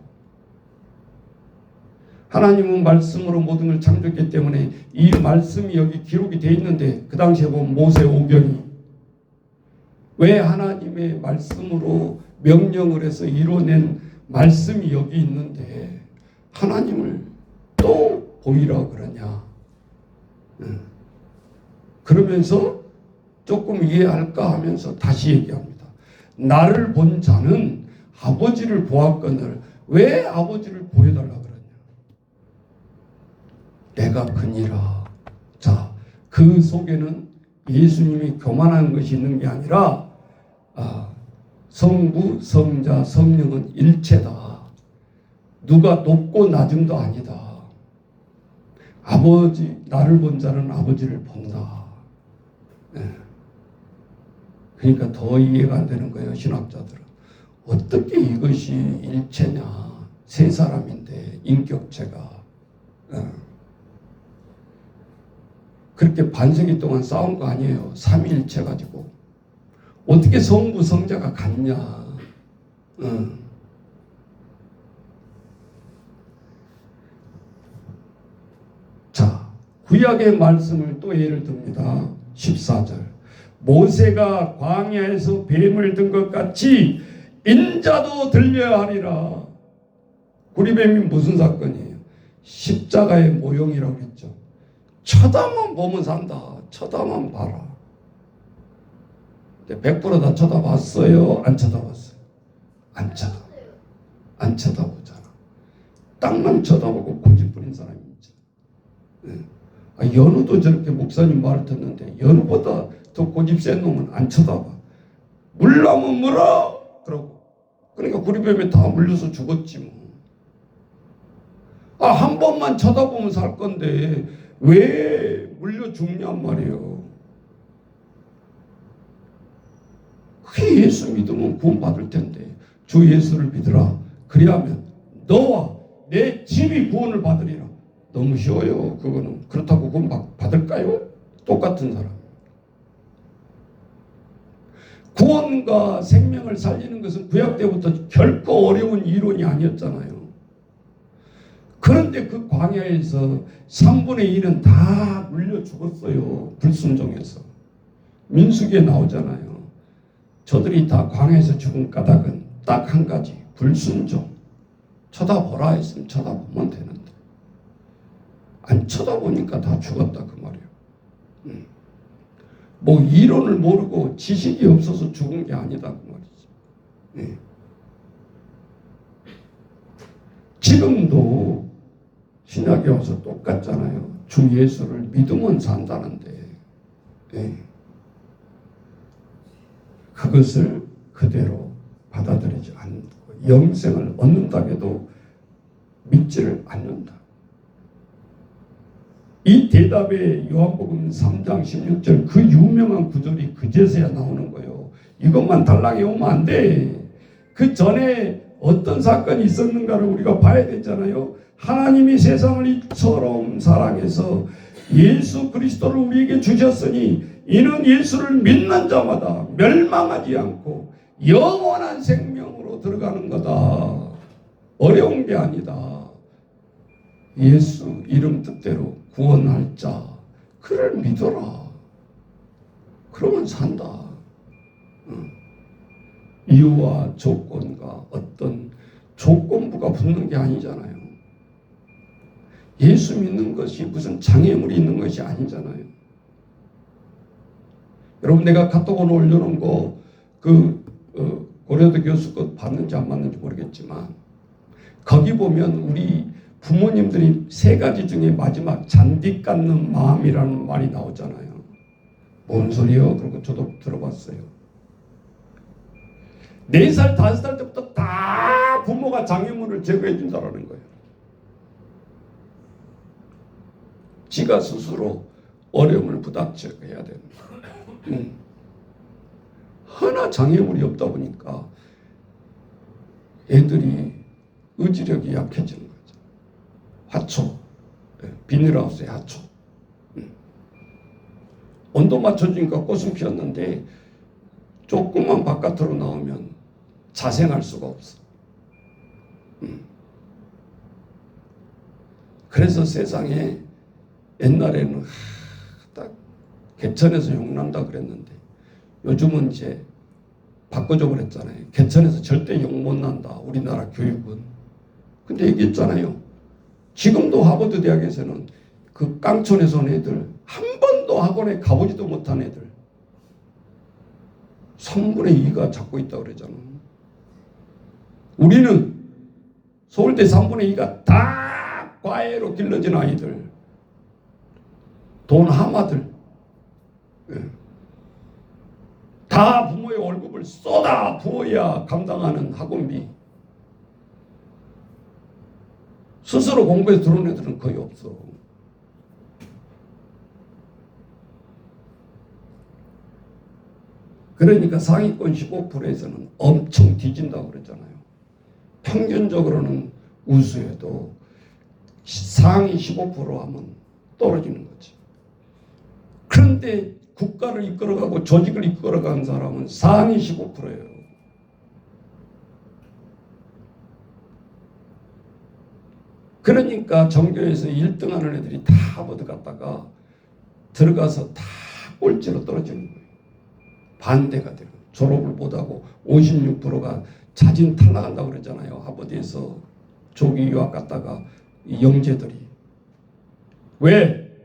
하나님은 말씀으로 모든 걸 창조했기 때문에 이 말씀이 여기 기록이 되어 있는데, 그 당시에 보면 모세 오경이 왜 하나님의 말씀으로 명령을 해서 이뤄낸 말씀이 여기 있는데 하나님을 또 보이라 그러냐. 그러면서 조금 이해할까 하면서 다시 얘기합니다. 나를 본 자는 아버지를 보았거늘. 왜 아버지를 보여달라 그러냐. 내가 그니라. 자, 그 속에는 예수님이 교만한 것이 있는 게 아니라 성부, 성자, 성령은 일체다. 누가 높고 낮음도 아니다. 아버지, 나를 본 자는 아버지를 본다. 그러니까 더 이해가 안 되는 거예요, 신학자들은. 어떻게 이것이 일체냐. 세 사람인데 인격체가. 그렇게 반세기 동안 싸운 거 아니에요. 삼위일체 가지고. 어떻게 성부, 성자가 같냐. 자, 구약의 말씀을 또 예를 듭니다. 14절. 모세가 광야에서 뱀을 든 것 같이 인자도 들려야 하리라. 구리뱀이 무슨 사건이에요? 십자가의 모형이라고 했죠. 쳐다만 보면 산다. 쳐다만 봐라. 100%다 쳐다봤어요? 안 쳐다봤어요? 안 쳐다보잖아. 땅만 쳐다보고 고집부린 사람이 있잖아. 연우도 저렇게 목사님 말을 듣는데 연우보다 더 고집 센 놈은 안 쳐다봐. 물라면 물어! 그러고. 그러니까 구리뱀에 다 물려서 죽었지 뭐. 한 번만 쳐다보면 살 건데 왜 물려 죽냔 말이에요. 그게 예수 믿으면 구원받을 텐데. 주 예수를 믿으라. 그리하면 너와 내 집이 구원을 받으리라. 너무 쉬워요. 그거는. 그렇다고 구원 받을까요? 똑같은 사람. 구원과 생명을 살리는 것은 구약 때부터 결코 어려운 이론이 아니었잖아요. 그런데 그 광야에서 3분의 1은 다 물려 죽었어요. 불순종해서. 민수기에 나오잖아요. 저들이 다 광야에서 죽은 까닭은 딱 한 가지. 불순종. 쳐다보라 했으면 쳐다보면 되는데 안 쳐다보니까 다 죽었다 그 말이에요. 뭐 이론을 모르고 지식이 없어서 죽은 게 아니다 그 말이지. 지금도 신약에 와서 똑같잖아요. 주 예수를 믿으면 산다는데 그것을 그대로 받아들이지 않고 영생을 얻는다고 해도 믿지를 않는다. 이 대답에 요한복음 3장 16절 그 유명한 구절이 그제서야 나오는 거예요. 이것만 달랑이 오면 안 돼. 그 전에 어떤 사건이 있었는가를 우리가 봐야 되잖아요. 하나님이 세상을 이처럼 사랑해서 예수 그리스도를 우리에게 주셨으니 이는 예수를 믿는 자마다 멸망하지 않고 영원한 생명으로 들어가는 거다. 어려운 게 아니다. 예수 이름 뜻대로 구원할 자 그를 믿어라. 그러면 산다. 이유와 조건과 어떤 조건부가 붙는 게 아니잖아요. 예수 믿는 것이 무슨 장애물이 있는 것이 아니잖아요. 여러분 내가 카톡으로 올려놓은 거 고려대 교수 것 봤는지 안 봤는지 모르겠지만 거기 보면 우리 부모님들이 세 가지 중에 마지막 잔디 깎는 마음이라는 말이 나오잖아요. 뭔 소리요? 그리고 저도 들어봤어요. 4살, 5살 때부터 다 부모가 장애물을 제거해 준다라는 거예요. 지가 스스로 어려움을 부닥쳐야 됩니다. 하나 장애물이 없다 보니까 애들이 의지력이 약해지는 거죠. 하초, 비닐하우스의 하초. 온도 맞춰주니까 꽃은 피었는데 조금만 바깥으로 나오면 자생할 수가 없어. 그래서 세상에 옛날에는 딱 개천에서 욕난다 그랬는데 요즘은 이제 바꿔줘 버렸잖아요. 개천에서 절대 욕 못 난다. 우리나라 교육은. 근데 얘기했잖아요. 지금도 하버드 대학에서는 그 깡촌에서 온 애들 한 번도 학원에 가보지도 못한 애들 3분의 2가 잡고 있다고 그러잖아. 우리는 서울대 3분의 2가 다 과외로 길러진 아이들, 돈 하마들, 다 부모의 월급을 쏟아 부어야 감당하는 학원비. 스스로 공부해서 들어온 애들은 거의 없어. 그러니까 상위권 15%에서는 엄청 뒤진다고 그랬잖아요. 평균적으로는 우수해도 상위 15% 하면 떨어지는 거지. 그런데 국가를 이끌어가고 조직을 이끌어가는 사람은 상위 15%예요. 그러니까 전교에서 1등 하는 애들이 다 하버드 갔다가 들어가서 다 꼴찌로 떨어지는 거예요. 반대가 되고 졸업을 못하고 56%가 자진 탈락한다고 그랬잖아요. 하버드에서 조기 유학 갔다가 영재들이. 왜?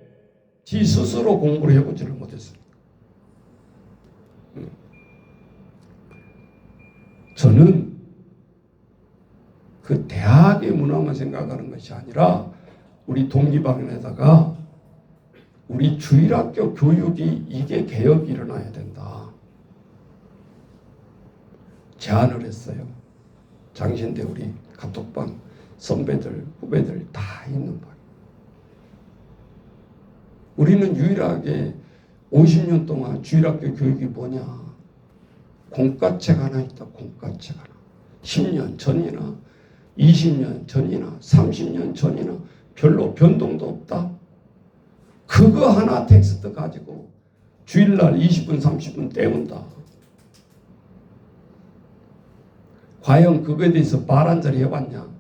지 스스로 공부를 해보지를 못했어요. 저는 그 대학의 문화만 생각하는 것이 아니라 우리 동기방에다가 우리 주일학교 교육이 이게 개혁이 일어나야 된다. 제안을 했어요. 장신대 우리 카톡방 선배들 후배들 다 있는 방. 우리는 유일하게 50년 동안 주일학교 교육이 뭐냐. 공과책 하나 있다. 공과책 하나. 10년 전이나 20년 전이나 30년 전이나 별로 변동도 없다. 그거 하나 텍스트 가지고 주일날 20분 30분 때운다. 과연 그거에 대해서 말 한 자리 해봤냐?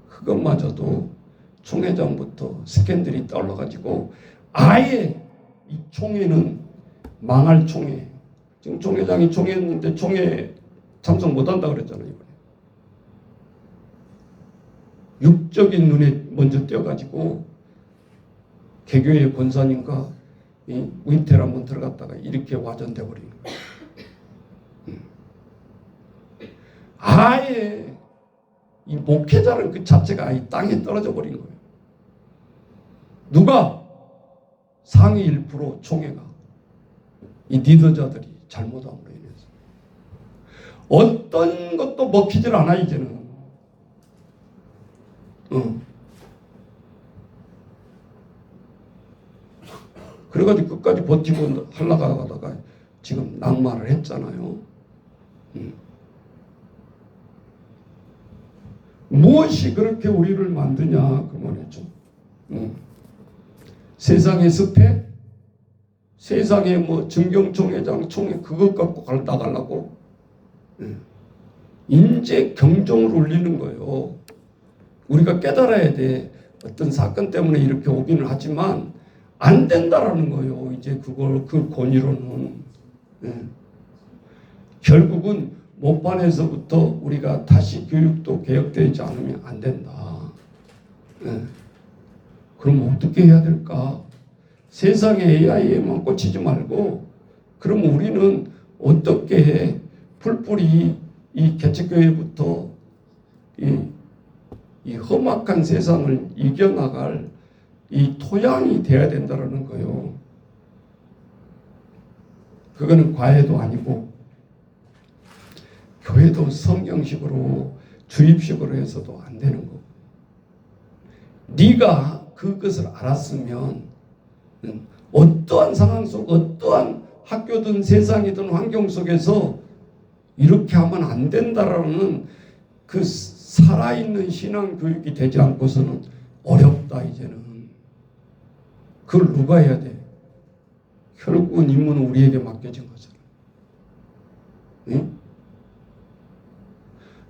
그것마저도 총회장부터 스캔들이 떨어가지고 아예 이 총회는 망할 총회. 지금 총회장이 총회했는데 총회 참석 못한다 그랬잖아요. 이번에. 육적인 눈에 먼저 띄어가지고 개교의 권사님과 이 우인텔 한번 들어갔다가 이렇게 와전돼 버리는 거예요. 아예 이 목회자는 그 자체가 아예 땅에 떨어져 버린 거예요. 누가? 상위 1% 총회가 이 리더자들이 잘못함으로 인해서 어떤 것도 먹히질 않아 이제는. 그래가지고 끝까지 버티고 하려다가 지금 낙마를 했잖아요. 무엇이 그렇게 우리를 만드냐 그 말이죠. 세상의 습해, 세상의 뭐 증경총회장 총회 그것 갖고 나가려고 인재 경종을 울리는 거예요. 우리가 깨달아야 돼. 어떤 사건 때문에 이렇게 오기는 하지만 안 된다라는 거예요. 이제 그걸 그 권위로는 결국은 모판에서부터 우리가 다시 교육도 개혁되지 않으면 안 된다. 그럼 어떻게 해야 될까? 세상에 AI에만 꽂히지 말고 그럼 우리는 어떻게 해? 풀뿌리 이 개척교회부터 이 험악한 세상을 이겨나갈 이 토양이 돼야 된다는 거예요. 그거는 과외도 아니고 교회도 성경식으로 주입식으로 해서도 안 되는 거고 네가 그것을 알았으면 어떠한 상황 속 어떠한 학교든 세상이든 환경 속에서 이렇게 하면 안 된다라는 그 살아있는 신앙 교육이 되지 않고서는 어렵다 이제는. 그걸 누가 해야 돼? 결국은 임무는 우리에게 맡겨진 거잖아. 응?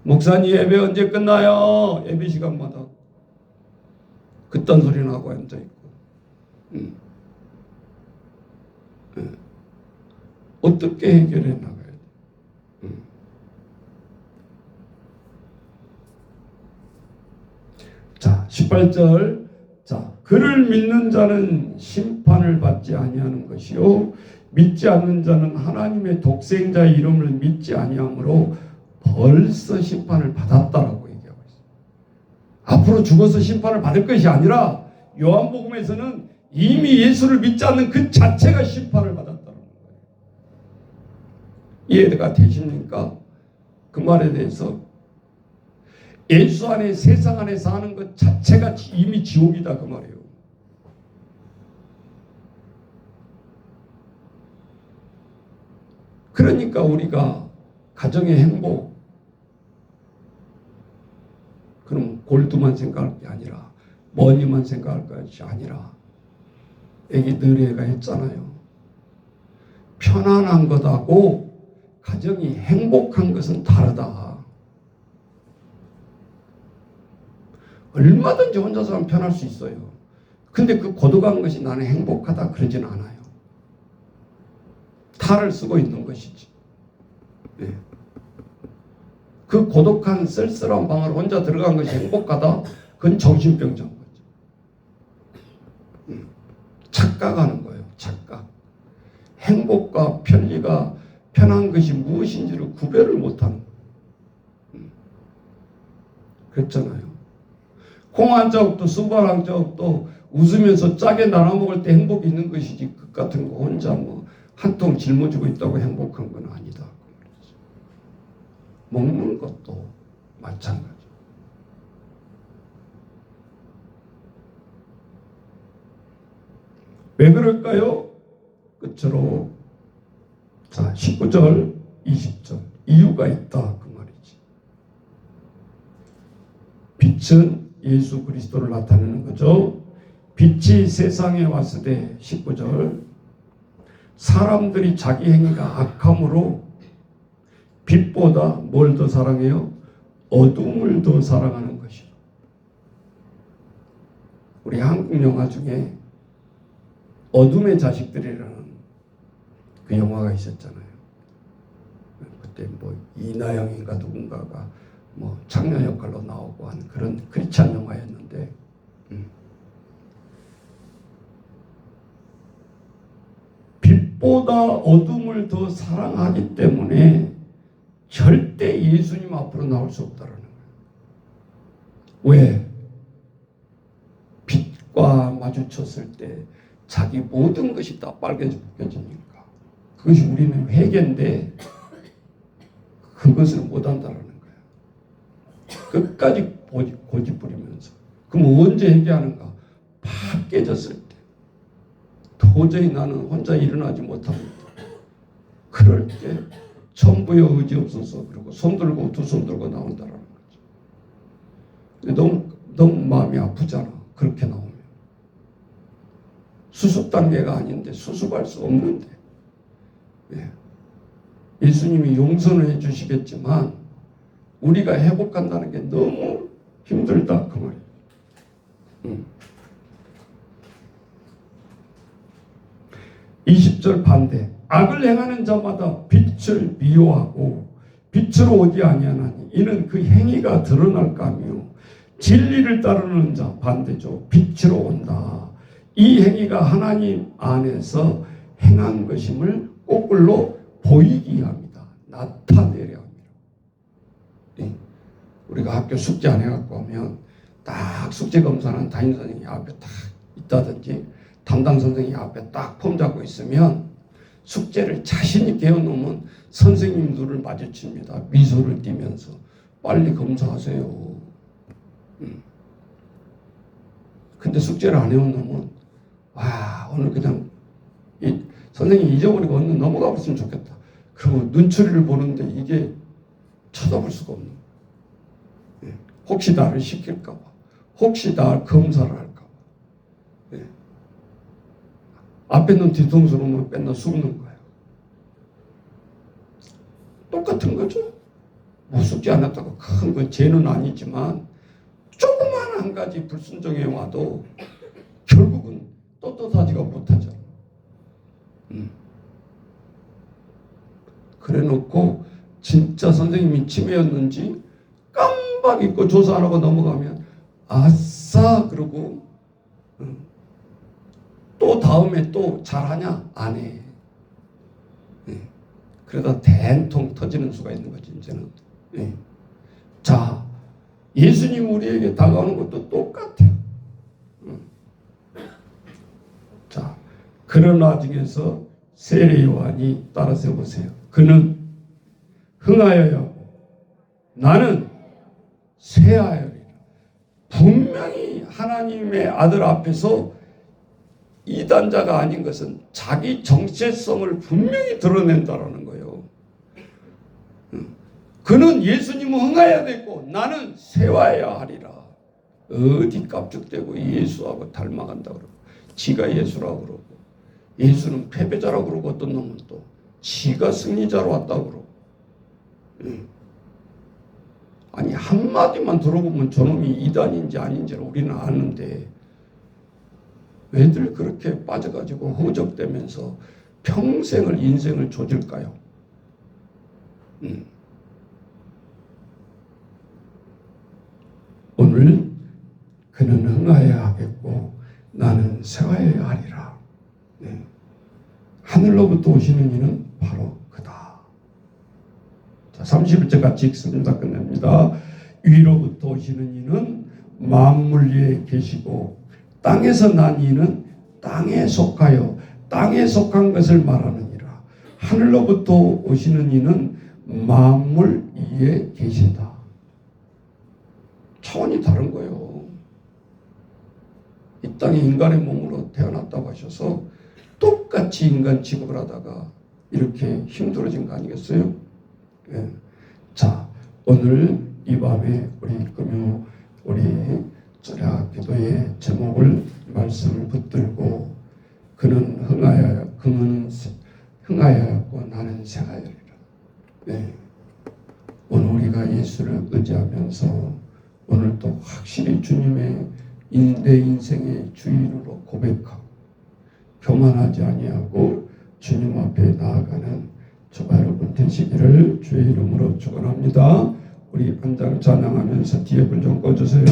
목사님 예배 언제 끝나요? 예배 시간마다 그딴 소리나 하고 앉아있고. 어떻게 해결해 나가야 돼? 자, 18절. 자, 그를 믿는 자는 심판을 받지 아니하는 것이요 믿지 않는 자는 하나님의 독생자의 이름을 믿지 아니하므로 벌써 심판을 받았다라고 얘기하고 있어요. 앞으로 죽어서 심판을 받을 것이 아니라 요한복음에서는 이미 예수를 믿지 않는 그 자체가 심판을 받았다는 거예요. 이해가 되십니까? 그 말에 대해서 예수 안에 세상 안에 사는 것 자체가 이미 지옥이다 그 말이에요. 그러니까 우리가 가정의 행복, 그럼 골드만 생각할 게 아니라 머니만 생각할 것이 아니라 애기 늘 애가 했잖아요. 편안한 것하고 가정이 행복한 것은 다르다. 얼마든지 혼자서 하면 편할 수 있어요. 근데 그 고독한 것이 나는 행복하다 그러진 않아요. 탈을 쓰고 있는 것이지. 네. 그 고독한 쓸쓸한 방을 혼자 들어간 것이 행복하다? 그건 정신병자인 거죠. 착각하는 거예요. 착각. 행복과 편리가 편한 것이 무엇인지를 구별을 못하는 거예요. 그랬잖아요. 콩 한 자국도 수박 한 자국도 웃으면서 짜게 나눠 먹을 때 행복이 있는 것이지 그 같은 거 혼자 뭐 한 통 짊어지고 있다고 행복한 건 아니다. 먹는 것도 마찬가지. 왜 그럴까요? 끝으로 자 19절 20절 이유가 있다 그 말이지. 빛은 예수 그리스도를 나타내는 거죠. 빛이 세상에 왔을 때 19절 사람들이 자기 행위가 악함으로 빛보다 뭘 더 사랑해요? 어둠을 더 사랑하는 것이요. 우리 한국 영화 중에 어둠의 자식들이라는 그 영화가 있었잖아요. 그때 뭐 이나영인가 누군가가 뭐 장녀 역할로 나오고 한 그런 크리스찬 영화였는데 빛보다 어둠을 더 사랑하기 때문에 절대 예수님 앞으로 나올 수 없다라는 거예요. 왜? 빛과 마주쳤을 때 자기 모든 것이 다 빨개지니까. 그것이 우리는 회개인데 그것을 못한다라는 거예요. 끝까지 고집부리면서. 그럼 언제 회개하는가? 팍 깨졌을 때. 도저히 나는 혼자 일어나지 못합니다. 그럴 때 천부의 의지 없어서 그리고 손 들고 두 손 들고 나온다라는 거죠. 근데 너무 마음이 아프잖아. 그렇게 나오면. 수습 단계가 아닌데 수습할 수 없는데. 예. 예수님이 용서는 해주시겠지만 우리가 회복한다는 게 너무 힘들다 그 말이에요. 20절 반대. 악을 행하는 자마다 빛을 미워하고 빛으로 오지 아니하나니 이는 그 행위가 드러날까 하며 진리를 따르는 자 반대죠. 빛으로 온다. 이 행위가 하나님 안에서 행한 것임을 거꾸로 보이게 합니다. 나타내려 합니다. 네. 우리가 학교 숙제 안 해갖고 하면 딱 숙제 검사는 담임 선생님이 앞에 딱 있다든지 담당 선생님이 앞에 딱 폼 잡고 있으면 숙제를 자신 있게 해놓으면 선생님 눈을 마주칩니다. 미소를 띠면서 빨리 검사하세요. 근데 숙제를 안 해놓으면 와 오늘 그냥 선생님 잊어버리고 얼른 넘어가 버렸으면 좋겠다. 그리고 눈초리를 보는데 이게 쳐다볼 수가 없는 거예요. 혹시 나를 시킬까 봐. 혹시 나를 검사를 할까 봐. 앞에 있는 뒤통수로만 맨날 숨는 거예요. 똑같은 거죠. 못 숙지 않았다고 큰 건 죄는 아니지만 조그만 한 가지 불순종에 와도 결국은 떳떳하지가 못하잖아. 그래 놓고 진짜 선생님이 치매였는지 깜빡 잊고 조사 안 하고 넘어가면 아싸 그러고 또 다음에 또 잘하냐? 안 해. 그러다 된통 터지는 수가 있는 거지 이제는. 자, 예수님 우리에게 다가오는 것도 똑같아요. 자, 그런 와중에서 세례 요한이 따라서 보세요. 그는 흥하여야 하고 나는 쇠하여리라. 분명히 하나님의 아들 앞에서 이단자가 아닌 것은 자기 정체성을 분명히 드러낸다라는 거예요. 그는 예수님은 흥하여야 되고 나는 쇠하여야 하리라. 어디 깝죽대고 예수하고 닮아간다 그러고 지가 예수라고 그러고 예수는 패배자라고 그러고 어떤 놈은 또 지가 승리자로 왔다고 그러고. 아니 한마디만 들어보면 저놈이 이단인지 아닌지를 우리는 아는데 왜들 그렇게 빠져가지고 허적대면서 평생을 인생을 조질까요? 오늘 그는 흥하여야 하겠고 나는 쇠하여야 하리라. 하늘로부터 오시는 이는 바로 그다. 자, 31절 같이 읽습니다. 끝냅니다. 위로부터 오시는 이는 만물 위에 계시고 땅에서 난 이는 땅에 속하여 땅에 속한 것을 말하느니라. 하늘로부터 오시는 이는 만물 위에 계신다. 차원이 다른 거예요. 이 땅에 인간의 몸으로 태어났다고 하셔서 똑같이 인간 취급을 하다가 이렇게 힘들어진 거 아니겠어요? 예. 자, 오늘 이 밤에 우리 절야 기도의 제목을 말씀을 붙들고 그는 흥하여였고 나는 쇠하여리라. 네. 오늘 우리가 예수를 의지하면서 오늘 또 확실히 주님의 내 인생의 주인으로 고백하고 교만하지 아니하고 주님 앞에 나아가는 저와 여러분 되시기를 주의 이름으로 축원합니다. 우리 한장 찬양하면서 뒤에 불 좀 꺼주세요.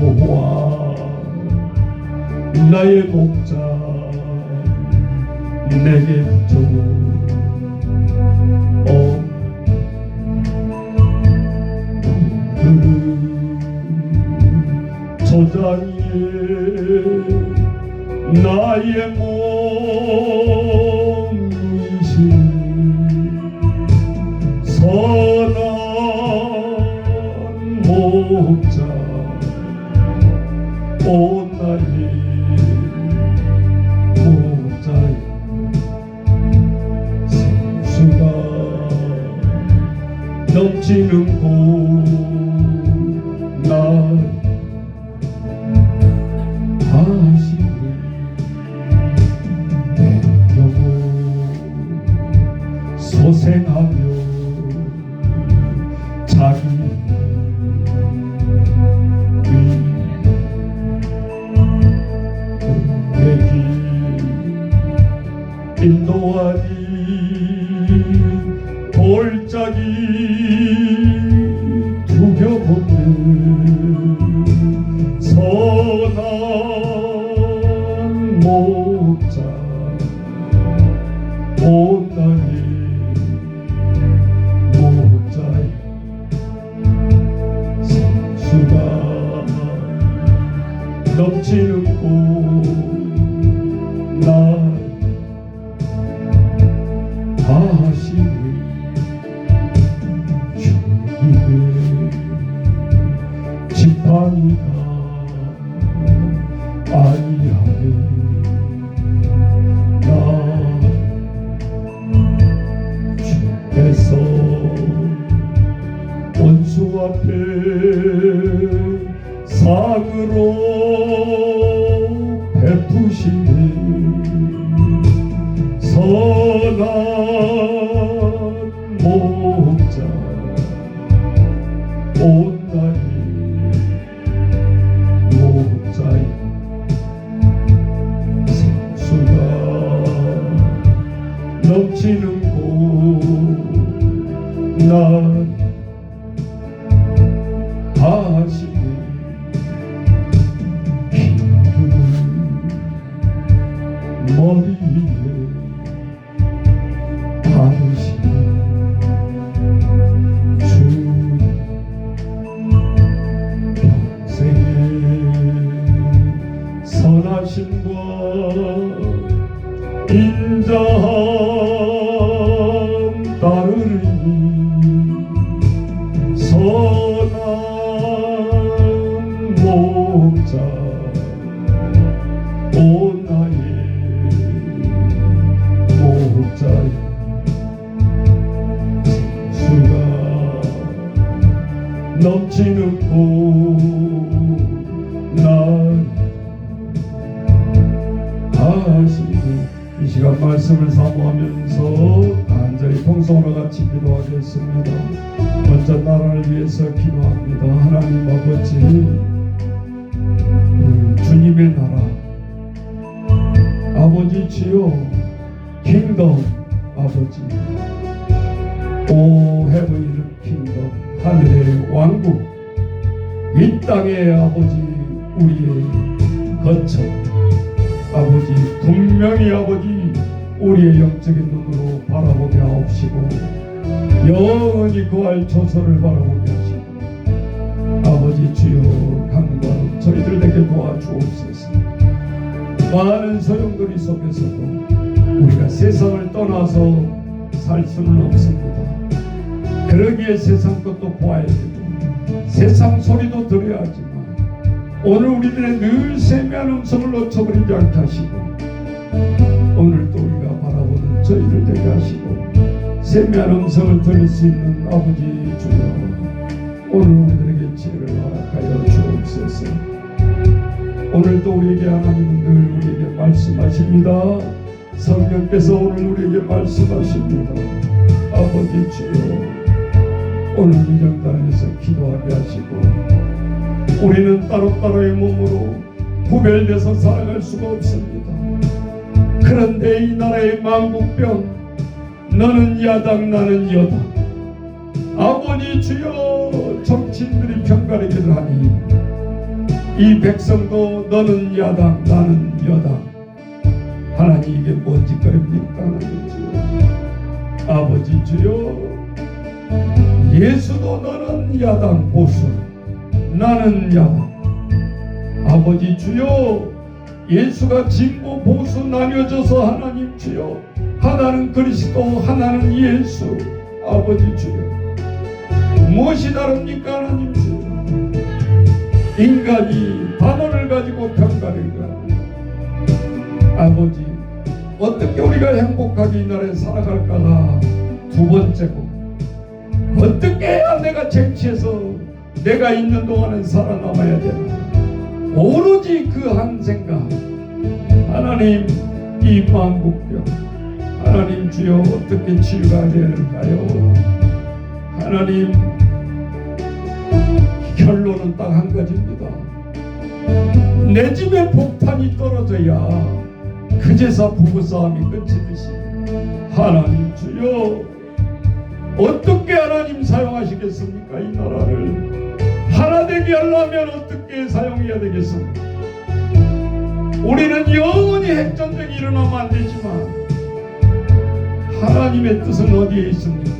여호와 나의 목자 내게 붙여도 저장에 나의 몸이신 선한 목자 온 나의 목자의 생수가 넘치는 곳 나 고생하며 자기 은혜길 인도하니 골짜기 두려움을 선한 목자 온 나의 넘치는 곳 나 다시는 주님의 지팡이가 아니하네 나 주께서 원수 앞에 사랑으로 베푸시는 선한 목자 온나의 목자인 생수가 넘치는 곳난 하시네 기름을 머리 위에 바르시네 주 평생의 선하심과 인자함 따르리니 선한 목자 온 나의 목자여 생수가 넘치는 곳난 하시니 이 시간 말씀을 사모하면서 간절히 통성으로 같이 기도하겠습니다. 먼저 나라를 위해서 기도합니다. 하나님 아버지 주님의 나라 아버지 주여 킹덤 아버지 오 헤븐 킹덤 하늘의 왕국 이 땅의 아버지 우리의 거처 아버지 분명히 아버지 우리의 영적인 눈으로 바라보게 하옵시고 영원히 구할 조서를 바라보게 하시고 아버지 주여 강구하는 저희들에게 도와주옵소서. 많은 소용돌이 속에서도 우리가 세상을 떠나서 살 수는 없습니다. 그러기에 세상 것도 보아야 되고 세상 소리도 들어야 하지만 오늘 우리들의 늘 세미한 음성을 놓쳐버리지 않게 하시고 오늘도 우리가 바라보는 저희를 되게 하시고 세미한 음성을 들을 수 있는 아버지 주여 오늘 우리들에게 지혜를 허락하여 주옵소서. 오늘도 우리에게 하나님은 늘 우리에게 말씀하십니다. 성령께서 오늘 우리에게 말씀하십니다. 아버지 주여 오늘 이 영단에서 기도하게 하시고 우리는 따로따로의 몸으로 구별돼서 살아갈 수가 없습니다. 그런데 이 나라의 만국병 너는 야당 나는 여당 아버지 주여 정치인들이 편가르기를 하니 이 백성도 너는 야당 나는 여당 하나님 이게 뭔 짓거리입니까? 하나님 주여 아버지 주여 예수도 너는 야당 보수 나는 야당 아버지 주여 예수가 진보 보수 나뉘어져서 하나님 주여 하나는 그리스도 하나는 예수 아버지 주여 무엇이 다릅니까? 하나님 주여 인간이 단어를 가지고 평가를 아버지 어떻게 우리가 행복하게 이 나라에 살아갈까가 두 번째고 어떻게 해야 내가 쟁취해서 내가 있는 동안은 살아남아야 되나 오로지 그 한 생각 하나님 이 만국병 하나님 주여 어떻게 치유가 될까요? 하나님 결론은 딱 한 가지입니다. 내 집에 폭탄이 떨어져야 그제서 부부싸움이 끝이듯이 하나님 주여 어떻게 하나님 사용하시겠습니까? 이 나라를 하나 되게 하려면 어떻게 사용해야 되겠습니까? 우리는 영원히 핵전쟁이 일어나면 안 되지만 하나님의 뜻은 어디에 있습니까?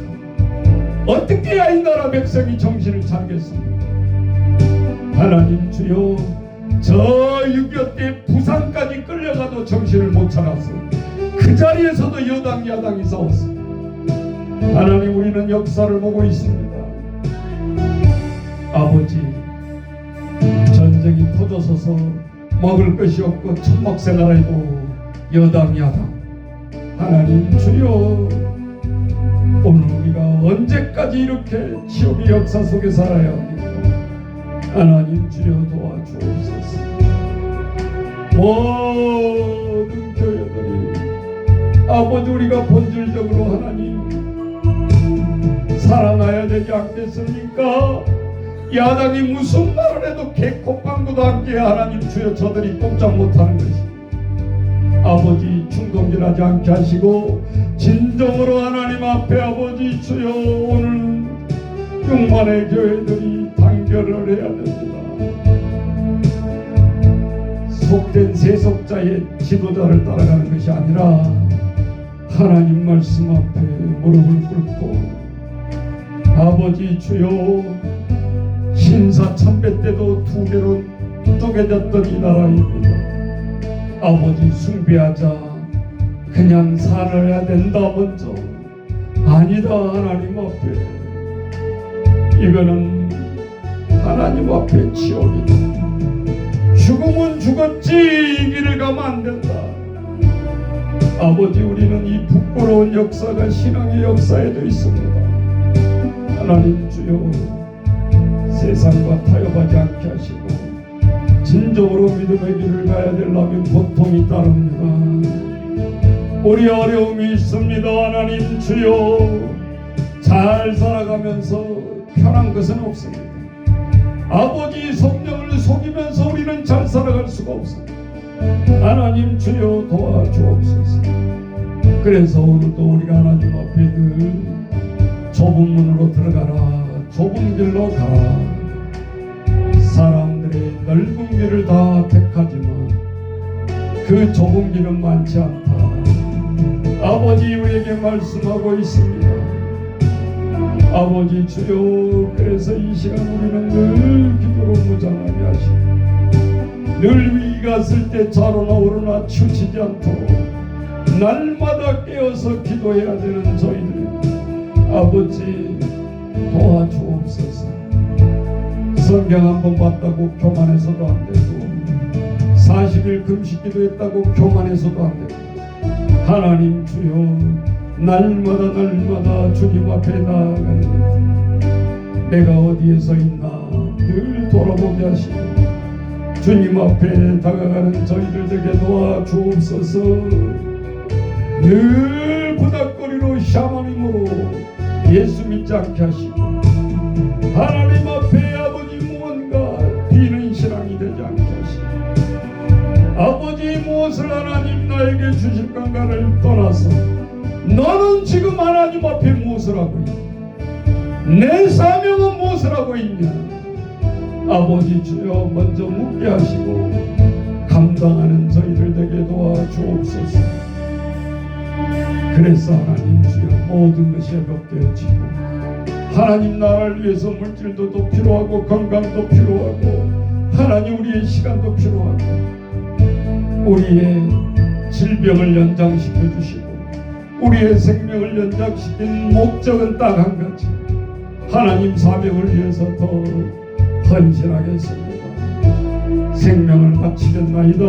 어떻게 해야 이 나라 백성이 정신을 차리겠습니까? 하나님 주여 저 6.25 때 부산까지 끌려가도 정신을 못 차렸어. 그 자리에서도 여당 야당이 싸웠어. 하나님 우리는 역사를 보고 있습니다. 아버지 전쟁이 터져서서 먹을 것이 없고 천막생활에도 여당 야당 하나님 주여 오늘 우리가 언제까지 이렇게 치욕의 역사 속에 살아야 합니까? 하나님 주여 도와주옵소서. 모든 교회들이 아버지 우리가 본질적으로 하나님 살아나야 되지 않겠습니까? 야당이 무슨 말을 해도 개콧방구도 함께 하나님 주여 저들이 꼼짝 못하는 것이 아버지 충동질하지 않게 하시고 진정으로 하나님 앞에 아버지 주여 오늘 6만의 교회들이 단결을 해야 됩니다. 속된 세속자의 지도자를 따라가는 것이 아니라 하나님 말씀 앞에 무릎을 꿇고 아버지 주여 신사 참배 때도 2배로 쪼개졌던 이 나라입니다. 아버지 숭배하자 그냥 살아야 된다 먼저 아니다 하나님 앞에 이거는 하나님 앞에 지옥이다. 죽으면 죽었지 이 길을 가면 안 된다. 아버지 우리는 이 부끄러운 역사가 신앙의 역사에도 있습니다. 하나님 주여 세상과 타협하지 않게 하시고 진정으로 믿음의 길을 가야 되려면 고통이 따릅니다. 우리 어려움이 있습니다. 하나님 주여 잘 살아가면서 편한 것은 없습니다. 아버지 성령을 속이면서 우리는 잘 살아갈 수가 없습니다. 하나님 주여 도와주옵소서. 그래서 오늘도 우리가 하나님 앞에 늘 좁은 문으로 들어가라 좁은 길로 가라 사람들이 넓은 길을 다 택하지만 그 좁은 길은 많지 않다. 아버지 우리에게 말씀하고 있습니다. 아버지 주여 그래서 이 시간 우리는 늘 기도로 무장하게 하시고 늘 위기가 있을 때 좌로나 우로나 치우치지 않도록 날마다 깨어서 기도해야 되는 저희들입니다. 아버지 도와주옵소서. 성경 한번 봤다고 교만해서도 안 되고 40일 금식 기도했다고 교만해서도 안 되고 하나님 주여 날마다 주님 앞에 나아가는 내가 어디에서 있나 늘 돌아보게 하시고 주님 앞에 다가가는 저희들 되게 도와주옵소서. 늘 부닥거리로 샤머님으로 예수 믿지 않게 하시고 하나님 앞에 아버지 무언가 비는 신앙이 되지 않게 하시고 아버지 무엇을 하나님 나에게 주실 건가를 떠나서 너는 지금 하나님 앞에 무엇을 하고 있냐? 내 사명은 무엇을 하고 있냐? 아버지 주여 먼저 묻게 하시고 감당하는 저희들 되게 도와주옵소서. 그래서 하나님 주여 모든 것이 회복되어지고 하나님 나라를 위해서 물질도 더 필요하고 건강도 필요하고 하나님 우리의 시간도 필요하고 우리의 질병을 연장시켜 주시고 우리의 생명을 연장시킨 목적은 딱 한 가지 하나님 사명을 위해서 더 헌신하겠습니다. 생명을 바치겠나이다.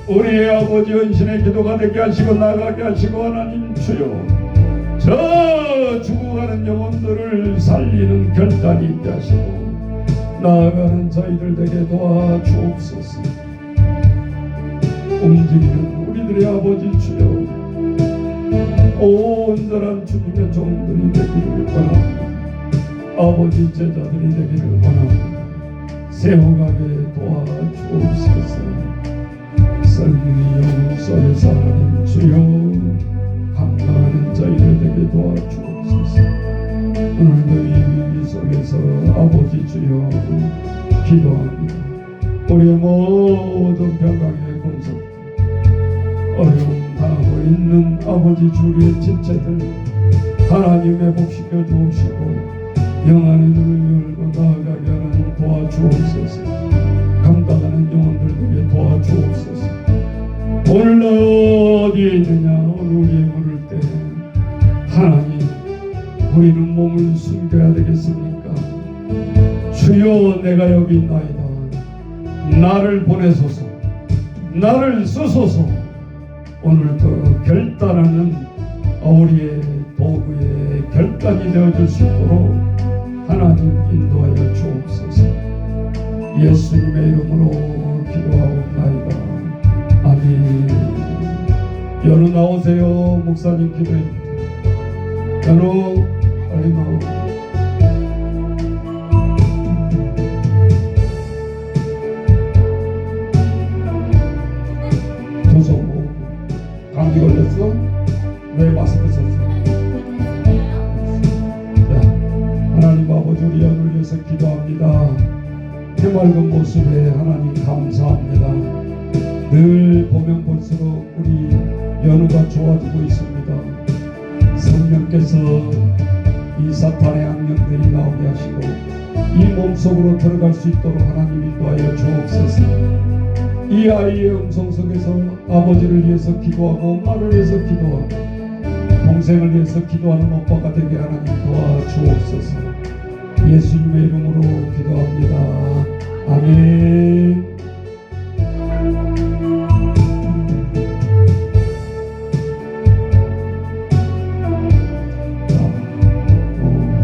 우리의 아버지 헌신의 기도가 되게 하시고 나가게 하시고 하나님 주여 저 죽어가는 영혼들을 살리는 결단이 있게 하시고 나아가는 저희들 되게 도와주옵소서. 움직이는 우리들의 아버지 주여 온전한 주님의 종들이 되기를 원합니다. 아버지 제자들이 되기를 원합니다. 세워가게 도와주옵소서. 썰리는 영혼 속에서 하나님 주여 감당하는 저희를 되게 도와주옵소서. 오늘도 이 위기 속에서 아버지 주여 기도합니다. 우리의 모든 평강의 공석 어려움 당하고 있는 아버지 주리의 지체들 하나님 회복시켜 주옵시고 영안의 눈을 열고 나아가게 하는 도와주옵소서. 감당하는 영혼들에게 도와주옵소서. 오늘 어디에 있느냐 오늘 우리의 물을 때 하나님 우리는 몸을 숨겨야 되겠습니까? 주여 내가 여기 있나이다. 나를 보내소서. 나를 쓰소서. 오늘도 결단하는 우리의 도구의 결단이 되어줄 수 있도록 하나님 인도하여 주옵소서. 예수님의 이름으로 기도하옵나이다. 연우 나오세요. 목사님 기도해. 연우 빨리 나오. 도서고 감기 걸렸어? 왜 마스크 썼어? 자, 하나님 아버지 우리 연우를 위해서 기도합니다. 해맑은 모습에 하나님 감사합니다. 늘 보면 볼수록 우리 연우가 좋아지고 있습니다. 성령께서 이 사탄의 악령들이 나오게 하시고 이 몸속으로 들어갈 수 있도록 하나님 인도하여 주옵소서. 이 아이의 음성 속에서 아버지를 위해서 기도하고 엄마를 위해서 기도하고 동생을 위해서 기도하는 오빠가 되게 하나님 도와주옵소서. 예수님의 이름으로 기도합니다. 아멘.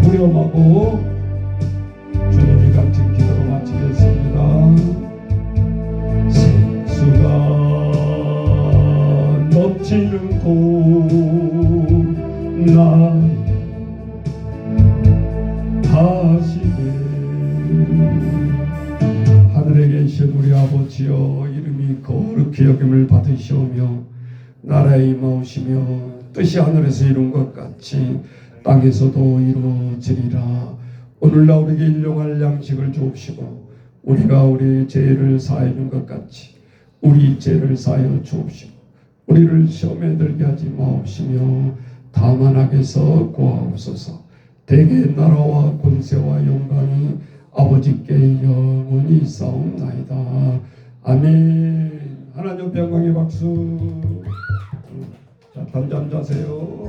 후렴하고 주님이 감진 기도로 마치겠습니다. 생수가 넘치는 곳나 하시네. 하늘에 계신 우리 아버지여 이름이 거룩히 여김을 받으시오며 나라에 임하오시며 뜻이 하늘에서 이룬 것 같이 땅에서도 이루어지리라. 오늘날 우리에게 일용할 양식을 주옵시고 우리가 우리의 죄를 사하여 준 것 같이 우리 죄를 사하여 주옵시고 우리를 시험에 들게 하지 마옵시며 다만 악에서 구하옵소서. 대개의 나라와 권세와 영광이 아버지께 영원히 있사옵나이다. 아멘. 하나님 영광의 박수. 자, 단잠 자세요.